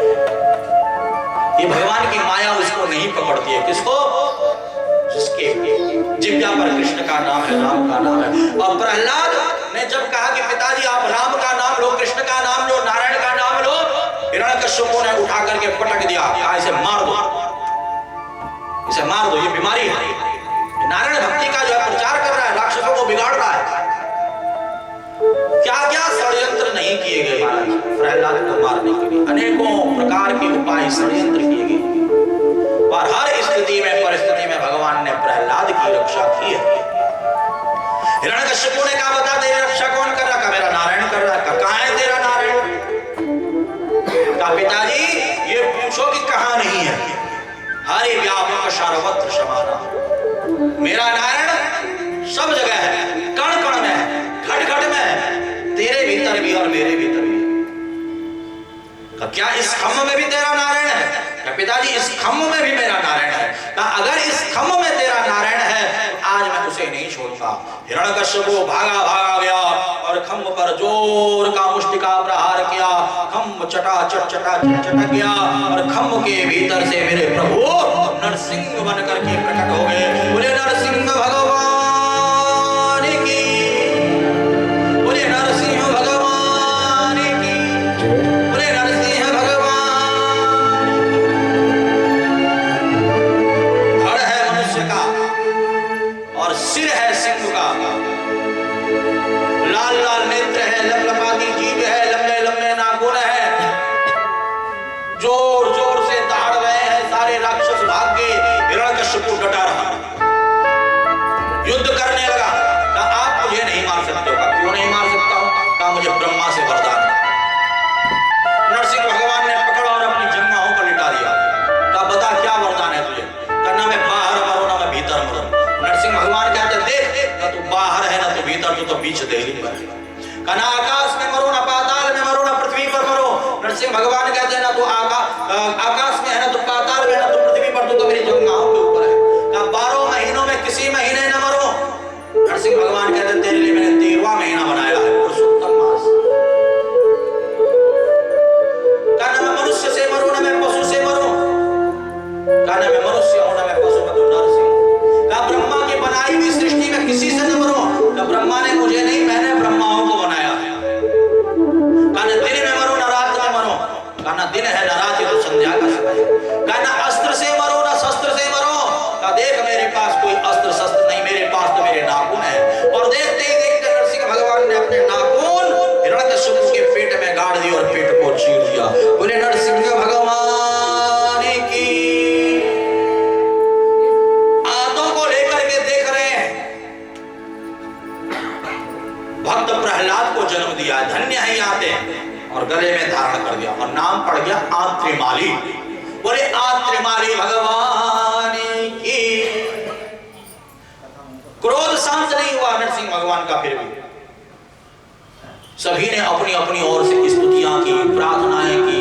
ये भगवान की माया उसको नहीं पकड़ती है। किसको? जिसके जिह्वा पर कृष्ण का नाम है, राम का नाम है। और प्रहलाद ने जब कहा कि पिताजी आप राम का नाम लो, कृष्ण का नाम लो, नारायण का नाम लो, हिरण्यकश्यप ने उठा करके पटक दिया, कहा इसे मार दो, इसे मार दो, ये बीमारी है। नारायण भक्ति का जो है प्रचार कर रहा है, राक्षसों को बिगाड़ रहा है। क्या क्या षड्यंत्र नहीं किए गए महाराज प्रहलाद को मारने के लिए, अनेकों प्रकार के उपाय षड्यंत्र किए गए, पर हर स्थिति में परिस्थिति में भगवान ने प्रहलाद की रक्षा की है। हिरण्यकश्यप ने कहा बता तेरी रक्षा कौन कर रहा? मेरा नारायण कर रहा है। कहाँ है कहा जी इस खम्भ में भी मेरा नारायण है। कहा अगर इस खम्भ में तेरा नारायण है तो आज मैं उसे नहीं छोड़ता। हिरण्यकश्यप भागा भागा गया और खम्भ पर जोर का मुष्टिका प्रहार किया। खम्भ चटा चटक गया और खम्भ के भीतर से मेरे प्रभु नरसिंह बन करके प्रकट हो गए। बोले नरसिंह भगवान की, बोले नरसिंह भगवान की, बोले नरसिंह भगवान। धड़ है मनुष्य का और सिर है सिंह का, लाल लाल नेत्र है, लपलपाती जीभ है, लंबे लंबे नाखून है, जोर जोर से दहाड़ रहे हैं सारे राक्षस भाग के। हिरण्यकश्यप डटा रहा, युद्ध करने लगा। कहा आप मुझे नहीं मार सकते हो। कहा क्यों नहीं मार सकता हूं? कहा मुझे ब्रह्मा से वरदान है। नरसिंह भगवान ने पकड़ा और अपनी जंघाओं पर लिटा दिया। कहा बता क्या वरदान है तुझे? कहा ना मैं बाहर मरूं ना मैं भीतर मरूं। नरसिंह भगवान कहते देख ना तू बाहर है ना तू भीतर, तो बीच देहली पर है। कहा ना आकाश में मरो ना पाताल में मरो ना पृथ्वी पर मरो। नरसिंह भगवान कहते हैं ना तू आकाश में है ना तू पाताल में है ना तू पृथ्वी पर, तू तो मेरी जंघाओं के ऊपर है। कहा 12 महीनों में किसी महीने न मरो। नरसिंह भगवान कहते हैं तेरे लिए मैंने 13वां महीना बनाया है, पुरुषोत्तम मास। कहा ना मैं मनुष्य से मरूं ना मैं पशु से मरूं। कहा ना मैं मनुष्य हूं ना मैं पशु हूं, तो नरसिंह। कहा ब्रह्मा की बनाई हुई सृष्टि में किसी से न मरो। कहा ब्रह्मा ने मुझे नहीं, मैंने ब्रह्माओं को बनाया है। कहा ना दिन में मरो ना रात में मरो। कहा ना दिन है ना रात है तो संध्या का समय। कहा ना अस्त्र से मरो ना शस्त्र से मरो। कहा देख मेरे पास कोई अस्त्र शस्त्र नहीं, मेरे पास तो मेरे नाखून है। और देखते ही देखते नरसिंह भगवान ने अपने नाखून हिरण्यकश्यप के पेट में गाड़ दिए और पेट को चीर दिया। बोले नरसिंह भगवान की। आंतों को लेकर के देख रहे हैं भक्त प्रहलाद को जन्म दिया, धन्य है आते, और गले में धारण कर दिया और नाम पड़ गया आत्रिमाली। बोले आत्रिमाली भगवान की। क्रोध शांत नहीं हुआ नरसिंह भगवान का, फिर भी सभी ने अपनी अपनी ओर से स्तुतियां की, प्रार्थनाएं की।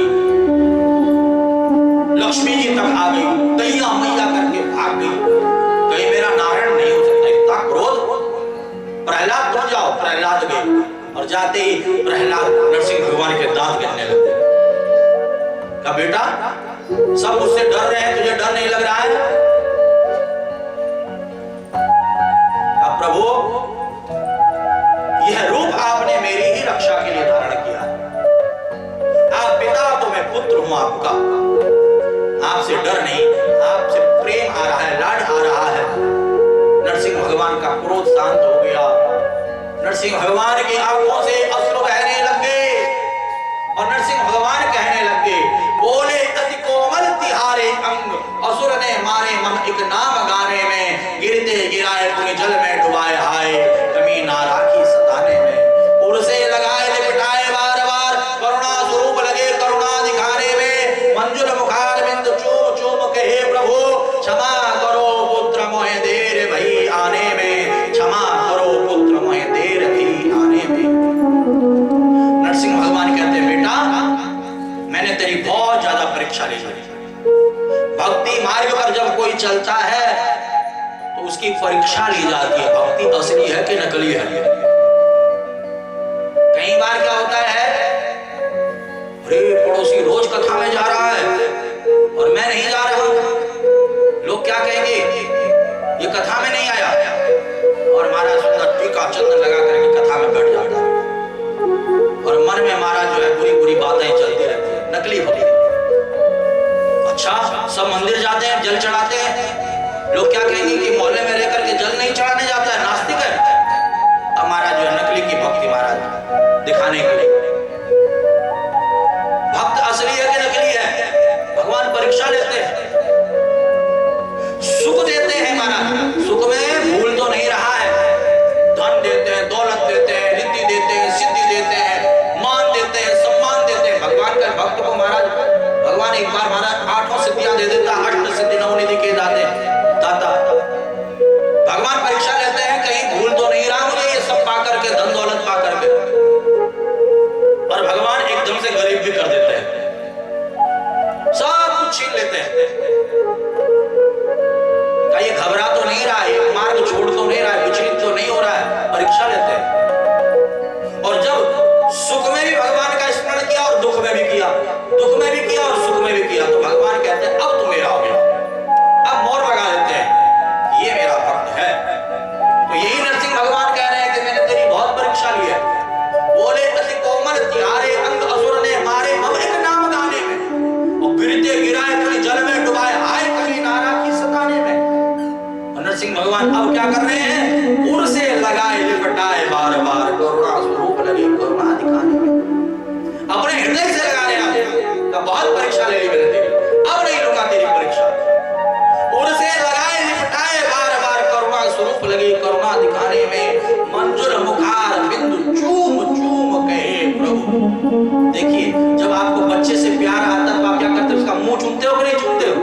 लक्ष्मी जी तक आ गई, दैया मैया करके भाग गई। कहीं मेरा नारायण नहीं हो सकता, इतना क्रोध। प्रहलाद तुम जाओ। प्रहलाद गए और जाते ही प्रहलाद नरसिंह भगवान के दांत गिरने लगे। कहा बेटा सब मुझसे डर रहे हैं, तुझे डर नहीं लग रहा है? कहा प्रभु यह रूप आपने मेरी ही रक्षा के लिए धारण किया। आप पिता तो मैं पुत्र हूं आपका। आपसे डर नहीं, आपसे प्रेम आ रहा है, लाड आ रहा है। नरसिंह भगवान का क्रोध शांत हो गया। नरसिंह भगवान की आंखों से अश्रु बहने लग गए और नरसिंह भगवान कहने लगे बोले अति कोमल तिहारे अंग, असुर ने मारे मन एक नाम गाने में, गिरते गिराए पुनि जल में डुबाए हाय, कमी ना राखी सताने में, उड़से लगाए लिपटाए बार बार, करुणा स्वरूप लगे करुणा दिखाने में, मंजुल मुखार बिंद चूम चूम कहे प्रभु क्षमा करो पुत्र मोहे देर भई आने में, क्षमा करो पुत्र मोहे देर भई आने में। नरसिंह भगवान कहते बेटा मैंने तेरी बहुत ज्यादा परीक्षा ली है। भक्ति मार्ग पर जब कोई चलता है तो उसकी परीक्षा ली जाती है, भक्ति असली है कि नकली है। कई बार क्या होता है, अरे पड़ोसी रोज कथा में जा रहा है और मैं नहीं जा रहा हूं, लोग क्या कहेंगे ये कथा में नहीं आया, और महाराज सुंदर टीका चंदन लगा करके कथा में बैठ जाता है और मन में महाराज जो है बुरी बुरी बातें चलती रहती है, नकली भक्ति। अच्छा सब मंदिर जाते हैं, जल चढ़ाते हैं, लोग क्या कहेंगे कि मोहल्ले में रहकर के जल नहीं चढ़ाने जाता है, नास्तिक है। अब महाराज जो है नकली की भक्ति महाराज दिखाने के लिए। भक्त असली है कि नकली है, भगवान परीक्षा लेते हैं, सुख देते हैं महाराज। सुख में भूल तो नहीं रहा है, धन देते हैं, दौलत देते हैं, रिद्धि देते हैं, सिद्धि देते हैं, मान देते हैं, सम्मान देते हैं। भगवान का भक्त को महाराज भगवान एक बार महाराज 8 सिद्धियां दे देता, 8 सिद्धि नवनिधि के दाता। भगवान परीक्षा लेते हैं कहीं भूल तो नहीं रहा मुझे ये सब पा करके, धन दौलत पा करके। लगे करुणा दिखाने में, अपने हृदय से लगा लेना का बहुत परीक्षा ले ली मैंने तेरी, अब नहीं लूंगा तेरी परीक्षा। उनसे लगाए निपटाए बार बार करुणा स्वरूप लगी करुणा दिखाने में, मंजुल मुखार बिंदु चूम चूम कहे प्रभु। देखिए जब आपको बच्चे से प्यार आता तो आप क्या करते हो, उसका मुंह चूमते हो कि नहीं चूमते हो?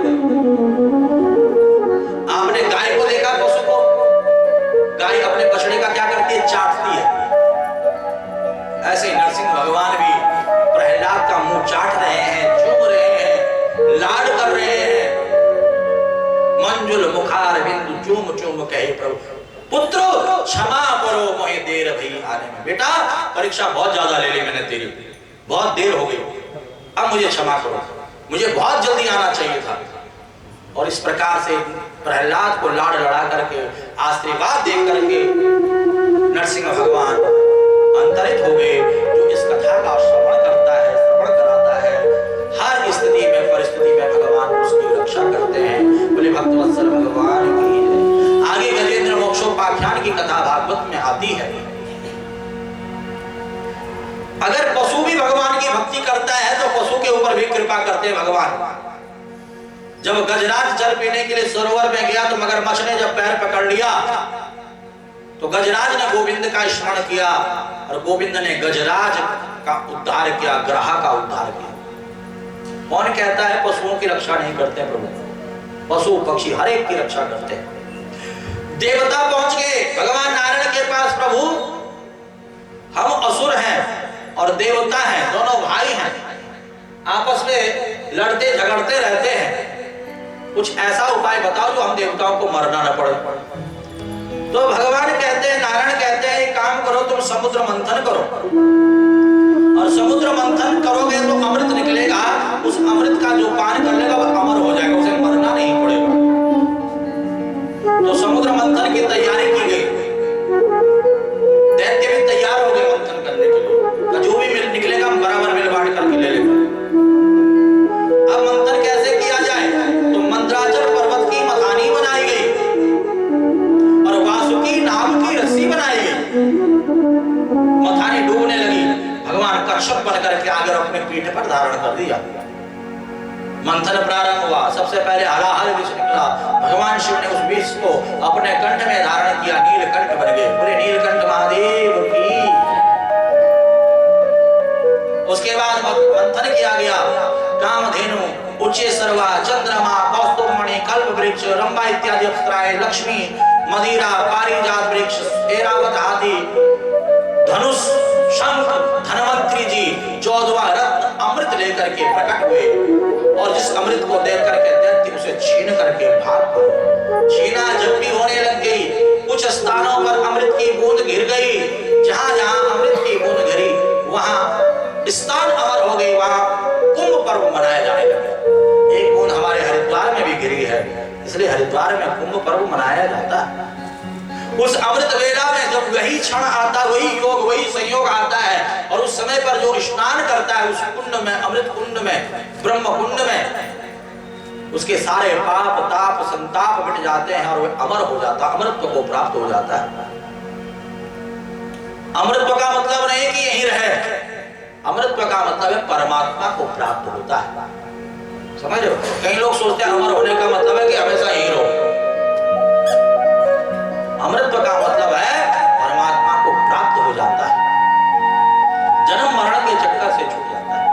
आपने गाय को देखा, पशु को, गाय अपने बछड़े का क्या करती है, चाटती है। ऐसे नरसिंह भगवान भी प्रहलाद का मुंह चाट रहे हैं, चूम रहे हैं, लाड कर रहे हैं। मंजुल मुखार बिंदु चूम चूम कहे प्रभु, पुत्रो क्षमा करो मोहे देर भई आने में। बेटा परीक्षा बहुत ज्यादा ले ली मैंने तेरी, बहुत देर हो गई, अब मुझे क्षमा करो, मुझे बहुत जल्दी आना चाहिए था। और इस प्रकार से प्रहलाद को लाड़ लड़ा करके आशीर्वाद दे करके नरसिंह भगवान अंतरित हो गए। जो इस कथा का श्रवण करता है, श्रवण कराता है, हर स्थिति में परिस्थिति में भगवान उसकी रक्षा करते हैं। बोले भक्तवत्सल भगवान की जय। आगे गजेंद्र मोक्षोपाख्यान की कथा भागवत में आती है। अगर पशु भी भगवान की भक्ति करता है तो पशु के ऊपर भी कृपा करते हैं भगवान। जब गजराज जल पीने के लिए सरोवर में गया तो मगरमच्छ ने जब पैर पकड़ लिया तो गजराज ने गोविंद का स्मरण किया और गोविंद ने गजराज का उद्धार किया, ग्राह का उद्धार किया। कौन कहता है पशुओं की रक्षा नहीं करते प्रभु? पशु पक्षी हर एक की रक्षा करते हैं। देवता पहुंच गए भगवान नारायण के पास, प्रभु हम असुर हैं और देवता हैं, दोनों भाई हैं, आपस में लड़ते झगड़ते रहते हैं, कुछ ऐसा उपाय बताओ जो हम देवताओं को मरना न पड़े। तो भगवान कहते हैं, नारायण कहते हैं, एक काम करो, तुम समुद्र मंथन करो और समुद्र मंथन करोगे तो अमृत निकलेगा, उस अमृत का जो पान कर लेगा वो अमर हो जाएगा, उसे मरना नहीं पड़ेगा। तो समुद्र मंथन की तैयारी की गई, दैत्य भी तैयार हो गए मंथन करने के लिए, जो भी निकलेगा हम बराबर मिल बांट करके ले लेंगे। अब मंथन कैसे किया जाए? तो मंदराचल पर्वत की मथानी बनाई गई और वासुकी नाम की रस्सी बनाई गई। मथानी डूबने लगी, भगवान कच्छप बनकर के आगे अपने पीठ पर धारण कर दिया। मंथन प्रारंभ हुआ, सबसे पहले हलाहल विष निकला, भगवान शिव ने उस विष को अपने कंठ में धारण किया, नीलकंठ बन गए। पूरे नीलकंठ महादेव की। उसके बाद मंथन किया गया, कामधेनु, उच्चे सर्वा, चंद्रमा, कौस्तुभमणि, कल्प वृक्ष, रंभा इत्यादि अप्सराएं, लक्ष्मी, मदिरा, पारिजात वृक्ष, ऐरावत हाथी, धनुष, शंख, धनवंतरी जी, 14वां रत्न अमृत लेकर के प्रकट हुए और जिस अमृत को देख करके दैत्य उसे छीन करके भाग पड़े। छीना झपटी होने लग गई, कुछ स्थानों पर अमृत की बूंद गिर गई, जहां जहां अमृत की बूंद गिरी वहां स्थान अमर हो गए, वहां कुंभ पर्व मनाया जाने लगा। एक बूंद हमारे हरिद्वार में भी गिरी है, इसलिए हरिद्वार में कुंभ पर्व मनाया जाता है। उस अमृत वेला में जब वही क्षण आता, वही योग, वही संयोग आता है और उस समय पर जो स्नान करता है उस कुंड में, अमृत कुंड में, ब्रह्म कुंड में, उसके सारे पाप ताप संताप मिट जाते हैं और वह अमर हो जाता, अमृतत्व को प्राप्त हो जाता है। अमृतत्व का मतलब नहीं कि यहीं रहे, अमृतत्व का मतलब है परमात्मा को प्राप्त होता है। समझ लो, कई लोग सोचते हैं अमर होने का मतलब है कि हमेशा यहीं रहो। अमृतत्व का मतलब है परमात्मा को प्राप्त हो जाता है, जन्म मरण के चक्कर से छूट जाता है।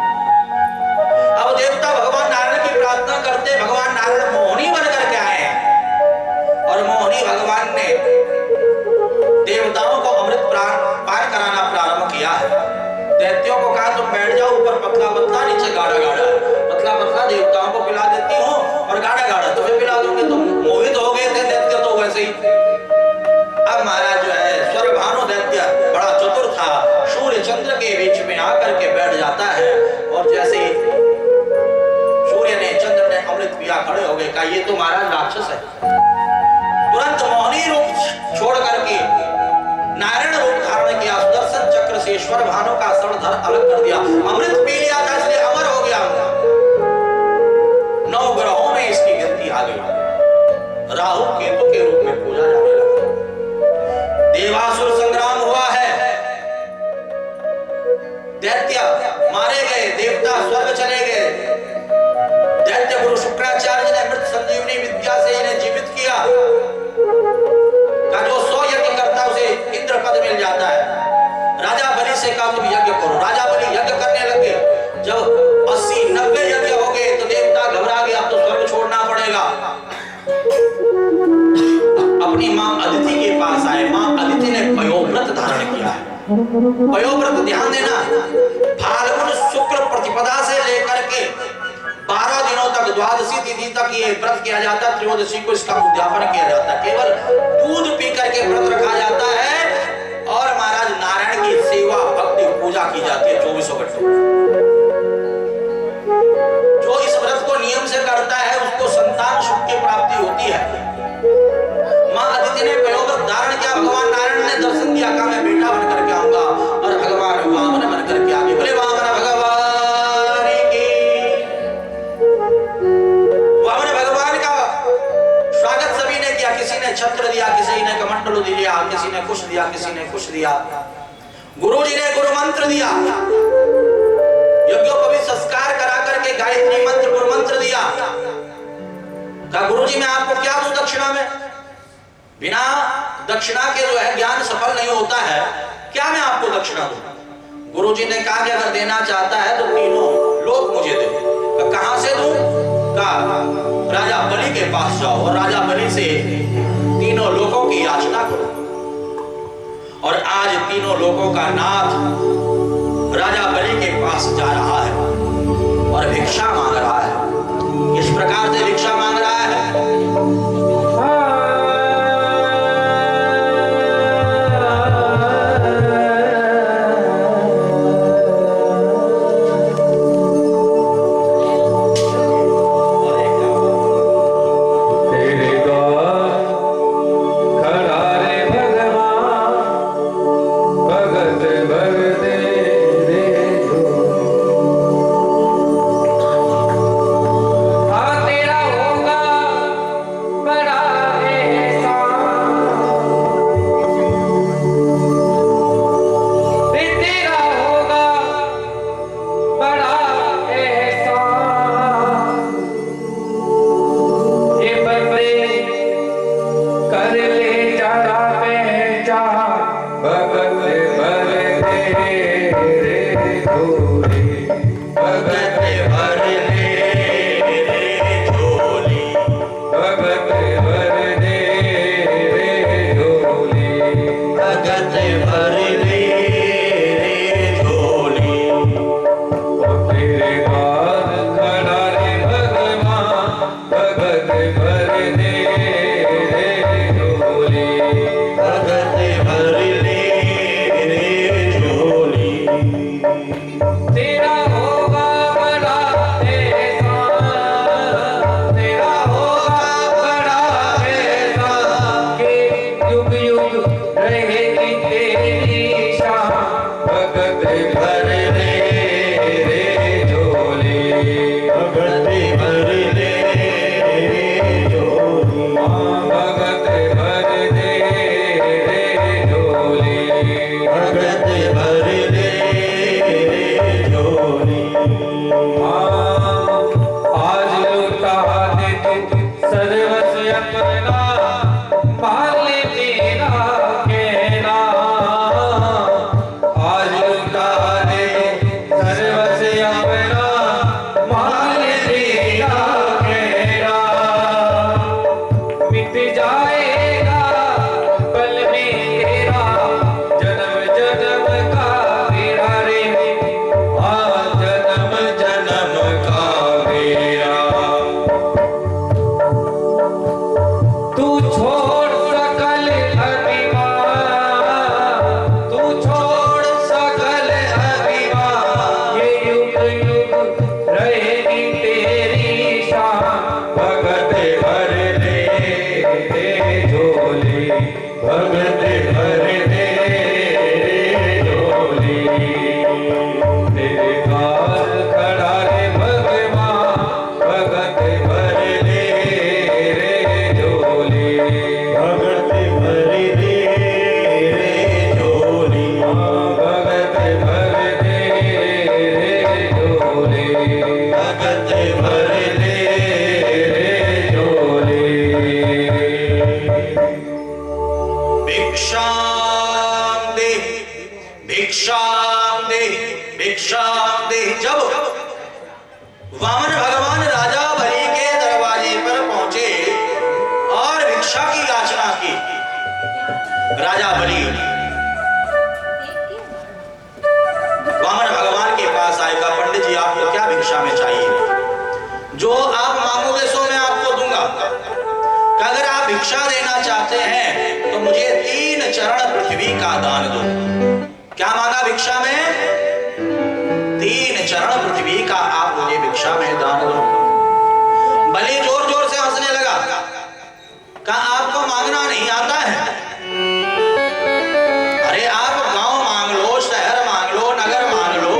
अब देवता भगवान नारायण की प्रार्थना करते, भगवान नारायण मोहिनी बनकर के आए हैं और मोहिनी भगवान ने देवताओं को अमृत पान कराना प्रारंभ किया है। दैत्यों को कहा तुम बैठ जाओ, ऊपर पतला पतला, नीचे गाढ़ा गाढ़ा, पतला पतला देवताओं को पिला देती हूँ और गाढ़ा गाढ़ा तुम्हें पिला दूंगी। तुम मोहित हो गए थे दैत्य तो वैसे ही। अब महाराज जो है स्वर्भानु दैत्य बड़ा चतुर था, सूर्य चंद्र के बीच में आकर के बैठ जाता है और जैसे ही सूर्य ने चंद्र ने अमृत पिया, खड़े हो गए, कहा ये तो महाराज राक्षस है। तुरंत मोहिनी रूप छोड़ करके नारायण रूप धारण किया, सुदर्शन चक्र से स्वर्भानु का सर अलग कर दिया, अमृत पी लिया था इसलिए अमर हो गया। 9 ग्रहों में इसकी गिनती आ गई, राहु केतु के रूप में पूजा जाने लगा। देवासुर संग्राम हुआ है, दैत्य मारे गए, देवता स्वर्ग चले गए। दैत्य गुरु शुक्राचार्य ने मृत संजीवनी विद्या से इन्हें जीवित किया। का जो 100 यज्ञ करता उसे इंद्र पद मिल जाता है। राजा बलि से कहा तुम यज्ञ करो। राजा बलि यज्ञ करने लगे। जब 80-90 यज्ञ हो गए तो देवता घबरा गए, अब तो स्वर्ग छोड़ना पड़ेगा। अपनी मां अदिति के पास आए। मां अदिति ने पयोव्रत धारण किया है। पयोव्रत ध्यान देना, फाल्गुन शुक्ल प्रतिपदा से लेकर के 12 दिनों तक, द्वादशी तिथि तक ये व्रत किया जाता है। त्रयोदशी को इसका उद्यापन किया जाता है। केवल दूध पी करके व्रत रखा जाता है और महाराज नारायण की सेवा भक्ति पूजा की जाती है 24 घंटों। जो इस व्रत को नियम से करता है उसको संतान सुख की प्राप्ति होती है। मां अदिति ने पयोव्रत धारण किया। भगवान नारायण ने दर्शन दिया, कहा मैं बेटा बन करके आऊंगा और भगवान वामन बन करके आगे। बोले वामन भगवान की। वामन भगवान का स्वागत सभी ने किया। किसी ने छत्र दिया, किसी ने कमंडलू दिया, किसी ने कुश दिया, किसी ने कुश दिया। गुरुजी ने गुरु मंत्र दिया। यज्ञोपवीत संस्कार करा करके गायत्री मंत्र, गुरु मंत्र दिया। कहा गुरुजी मैं आपको क्या दूं दक्षिणा में? बिना दक्षिणा के जो है ज्ञान सफल नहीं होता है। क्या मैं आपको दक्षिणा दूं? गुरुजी ने कहा कि अगर देना चाहता है तो तीनों लोक मुझे दे। कहां से दूं? कहा राजा बलि के पास जाओ और राजा बलि से तीनों लोकों की याचना करो। और आज तीनों लोकों का नाथ राजा बलि के पास जा रहा है और भिक्षा मांग रहा है। किस प्रकार से भिक्षा मांग रहा है? भिक्षाम दे, भिक्षाम दे। जब वामन भगवान राजा बलि के दरवाजे पर पहुंचे और भिक्षा की याचना की, राजा बलि वामन भगवान के पास आएगा, पंडित जी आपको क्या भिक्षा में चाहिए? जो आप मांगोगे सो मैं आपको दूंगा। अगर आप भिक्षा देना चाहते हैं तो मुझे 3 चरण पृथ्वी का दान दो। क्या मांगा भिक्षा में? 3 चरण पृथ्वी का आप मुझे भिक्षा में दान दो। बलि जोर जोर से हंसने लगा, कहा आपको मांगना नहीं आता है? अरे आप गांव मांग लो, शहर मांग लो, नगर मांग लो,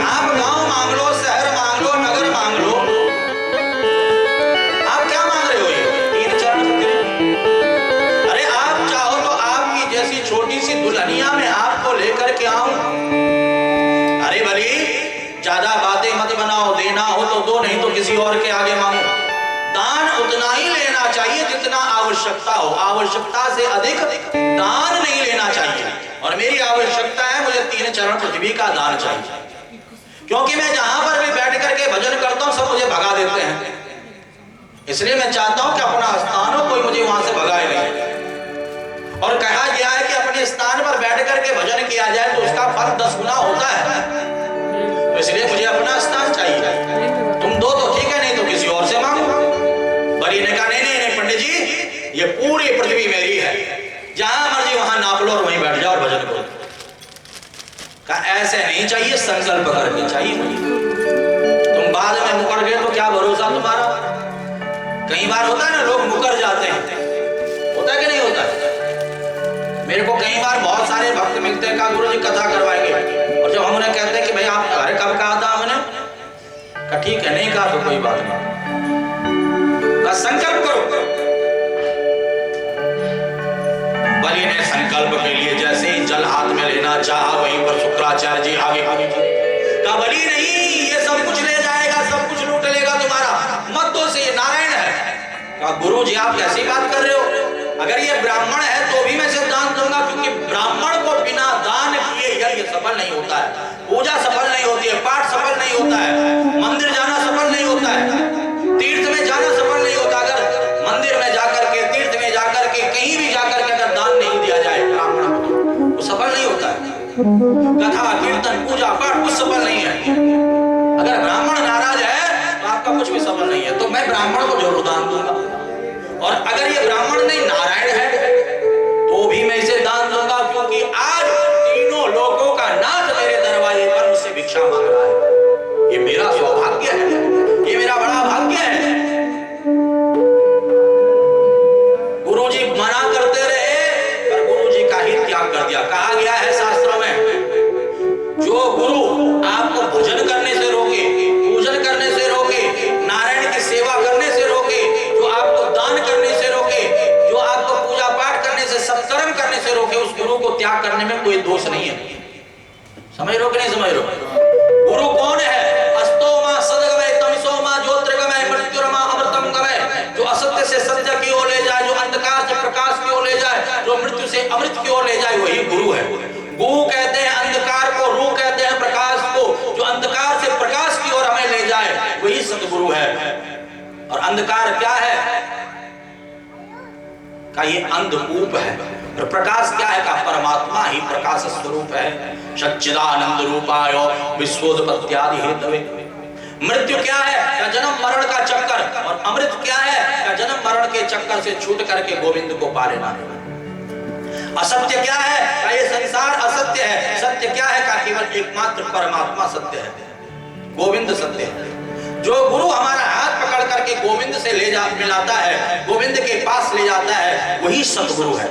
आप गांव मांग लो, शहर मांग लो, नगर मांग लो, आप क्या मांग रहे हो? ये 3 चरण। अरे आप चाहो तो आपकी जैसी छोटी सी दुल्हनिया में आपको लेकर के आऊं। अरे बलि ज्यादा बातें मत बनाओ, देना हो तो दो, नहीं तो किसी और के आगे मांगो। दान उतना ही लेना चाहिए जितना आवश्यकता हो, आवश्यकता से अधिक दान नहीं लेना चाहिए। और मेरी आवश्यकता है, मुझे 3 चरण पृथ्वी का दान चाहिए, क्योंकि मैं जहां पर भी बैठ करके भजन करता हूं सब मुझे भगा देते हैं। इसलिए मैं चाहता हूं कि अपना स्थान हो, कोई मुझे वहां से भगाए नहीं। और कहा गया है कि अपने स्थान पर बैठ करके भजन किया जाए तो उसका फल 10 गुना होता है। तो इसलिए मुझे अपना स्थान चाहिए। तुम दो तो ठीक है, नहीं तो किसी और से मांगो। बलि ने कहा नहीं नहीं नहीं पंडित जी, ये पूरी पृथ्वी मेरी है, जहां मर्जी वहां नाप लो और वहीं बैठ जाओ और भजन करो। कहा ऐसे नहीं चाहिए, संकल्प करके चाहिए। तुम बाद में मुकर गए तो क्या भरोसा तुम्हारा? कई बार होता है ना, लोग मुकर जाते हैं, होता है कि नहीं होता है? मेरे को कई बार बहुत सारे भक्त मिलते हैं, कहा गुरु जी कथा करवाएंगे, और जब हम उन्हें कहते हैं कि भाई आप अरे कब कहा था हमने? कहा ठीक है, नहीं कहा तो कोई बात नहीं, संकल्प करो। बलि ने संकल्प के लिए जैसे ही जल हाथ में लेना चाहा, वहीं पर शुक्राचार्य जी आगे कहा बलि नहीं, ये सब कुछ ले जाएगा, सब कुछ लूट लेगा तुम्हारा, मत दो, से ये नारायण है। कहा गुरु जी आप कैसी बात कर रहे हो? अगर ये ब्राह्मण है तो भी मैं सिर्फ दान दूंगा, क्योंकि ब्राह्मण को बिना दान किए यज्ञ सफल नहीं होता है, पूजा सफल नहीं होती है, पाठ सफल नहीं होता है, मंदिर जाना सफल नहीं होता है, तीर्थ में जाना सफल नहीं होता। अगर मंदिर में जाकर के, तीर्थ में जाकर के, कहीं भी जाकर के अगर दान नहीं दिया जाए ब्राह्मण को, वो सफल नहीं होता है। कथा कीर्तन पूजा पाठ कुछ सफल नहीं है। अगर ब्राह्मण नाराज है तो आपका कुछ भी सफल नहीं है। तो मैं ब्राह्मण को जरूर दान दूंगा, और अगर ये ब्राह्मण नहीं नारायण है तो भी मैं इसे दान दूंगा, क्योंकि आज तीनों लोगों का नाथ मेरे दरवाजे पर मुझसे भिक्षा मांग रहा है। ये मेरा सौभाग्य है, ये मेरा बड़ा भाग्य है। गुरुजी मना करते रहे पर गुरुजी का ही त्याग कर दिया। कहा गया है शास्त्रों में, जो गुरु आपको भजन करने से रोके, पूजन करने से रोके, नारायण की सेवा करने से रोके, जो आपको दान करने से रोके, जो आपको पूजा पाठ करने से, सत्कर्म करने से रोके, उस गुरु को त्याग करने में कोई दोष नहीं है। समझ रहे हो कि नहीं समझ रहे हो? गुरु कौन है? अस्तो मा सदगमय, तमसो मा ज्योतिर्गमय, मृत्युर्मा अमृतम गमय। जो असत्य से सत्य की ओर ले जाए, जो अंधकार से प्रकाश की ओर ले जाए, जो मृत्यु से अमृत की ओर ले जाए, वही गुरु है। गुरु कहते हैं अंधकार को, रू कहते हैं प्रकाश को। जो अंधकार से प्रकाश की ओर हमें ले जाए वही सतगुरु है। और अंधकार क्या है? का ये अंधकूप है। और प्रकाश क्या है? का परमात्मा ही प्रकाश स्वरूप है। सच्चिदानंद रूपाय विश्वोत्पत्त्यादि हेतवे। मृत्यु क्या है? का जन्म मरण का चक्कर। और अमृत क्या है? का जन्म मरण के चक्कर से छूट करके गोविंद को पा लेना। असत्य क्या है? का ये संसार असत्य है। सत्य क्या है? का केवल एकमात्र परमात्मा सत्य है, गोविंद सत्य है। जो गुरु हमारा हाथ पकड़ करके गोविंद से ले जा मिलाता है, गोविंद के पास ले जाता है, वही सतगुरु है।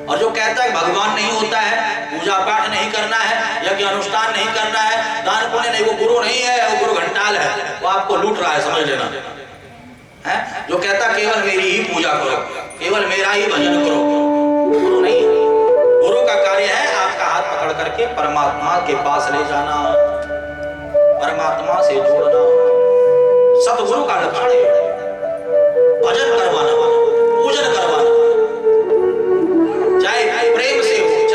और जो कहता है भगवान नहीं होता है, पूजा पाठ नहीं करना है, यज्ञ अनुष्ठान नहीं करना है, दान पुण्य नहीं, वो गुरु नहीं है, वो गुरु घंटाल है, वो आपको लूट रहा है, समझ लेना है। जो कहता केवल मेरी ही पूजा करो, केवल मेरा ही भजन करो, गुरु नहीं है। गुरु का कार्य है आपका हाथ पकड़ करके परमात्मा के पास ले जाना, परमात्मा से जोड़ना। सतगुरु का लक्षण है भजन करवाना, पूजन करवाना, चाहे प्रेम से हो,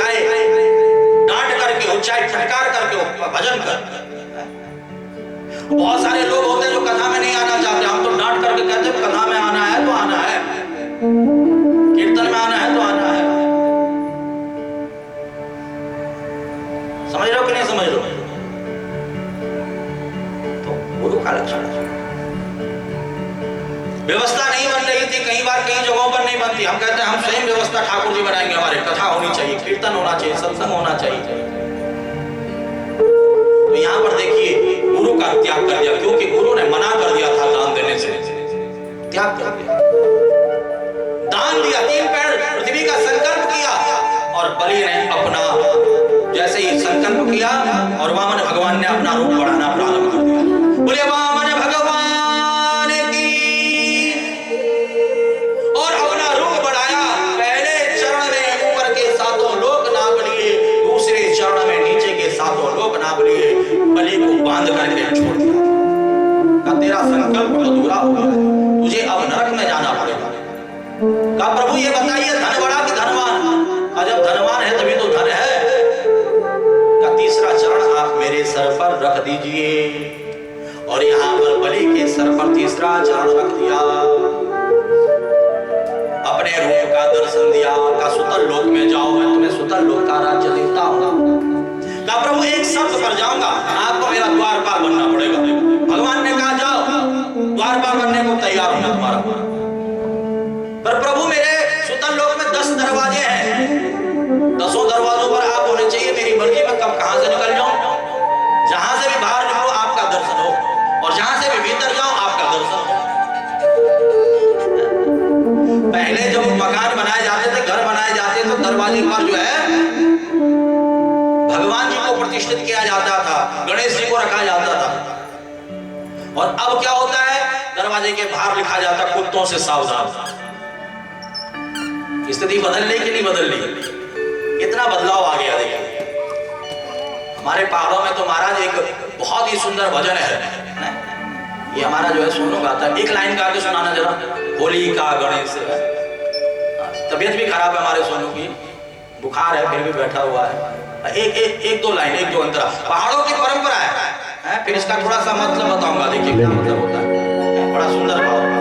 समझ रहे हो कि नहीं समझ रहे हो? तो गुरु का लक्षण है। व्यवस्था नहीं बन रही थी, कई बार कई जगहों पर नहीं बनती, हम कहते हैं हम स्वयं व्यवस्था ठाकुर जी बनाएंगे, हमारे कथा होनी चाहिए, कीर्तन होना चाहिए, सत्संग होना चाहिए। तो यहां पर देखिए गुरु का त्याग कर दिया, क्योंकि गुरु ने मना कर दिया था दान देने से, त्याग कर दिया, दान दिया, 3 पेड़ पृथ्वी का संकल्प किया और बलि ने अपना जैसे ही संकल्प किया और वामन भगवान ने अपना रूप बढ़ाना प्रारंभ कर दिया। बोले वामन भगवान की, और अपना रूप बढ़ाया। पहले चरण में ऊपर के 7 लोक नाप लिए, दूसरे चरण में नीचे के 7 लोक नाप लिए, बलि को बांध करके छोड़ दिया। का तेरा संकल्प अधूरा हो गया है, तुझे अब नरक में जाना पड़ेगा। का प्रभु ये बताइए धन बड़ा कि धनवान? का जब धनवान है तभी तो धन है। का तीसरा चरण आप मेरे सर पर रख दीजिए, और यहाँ पर बलि के सर पर तीसरा चरण रख दिया, अपने रूप का दर्शन दिया। का सुतल लोक में जाओ, मैं तुम्हें सुतल लोक का राज्य देता हूँ। का प्रभु एक शर्त पर जाऊंगा, आपको मेरा द्वारपाल बनना पड़ेगा। भगवान ने कहा जाओ, द्वारपाल बनने को तैयार हूं तुम्हारा। पर प्रभु मेरे सुतल लोक में 10 दरवाजे हैं, 10 दरवाजों पर आप होने चाहिए, मेरी मर्जी में कब कहां से निकल जाऊं। जहां से भी बाहर निकलो आपका दर्शन हो, और जहां से भी भीतर जाओ आपका दर्शन हो। पहले जब मकान बनाए जाते थे, घर बनाए जाते तो दरवाजे पर जो है भगवान जी को प्रतिष्ठित किया जाता था, गणेश जी को रखा जाता था। और अब क्या होता है, दरवाजे के बाहर लिखा जाता कुत्तों से सावधान। स्थिति बदल रही कि नहीं बदल रही? कितना बदलाव आ गया। देखिए हमारे पहाड़ों में तो महाराज एक बहुत ही सुंदर भजन है, ये हमारा जो है सोनू गाता है। एक लाइन गा के सुनाना जरा। होली का गणेश, तबीयत भी खराब है हमारे सोनू की, बुखार है फिर भी बैठा हुआ है। एक दो लाइन, एक दो अंतरा। पहाड़ों की परंपरा है, फिर इसका थोड़ा सा मतलब बताऊंगा। देखिए क्या मतलब होता है, बड़ा सुंदर भाव।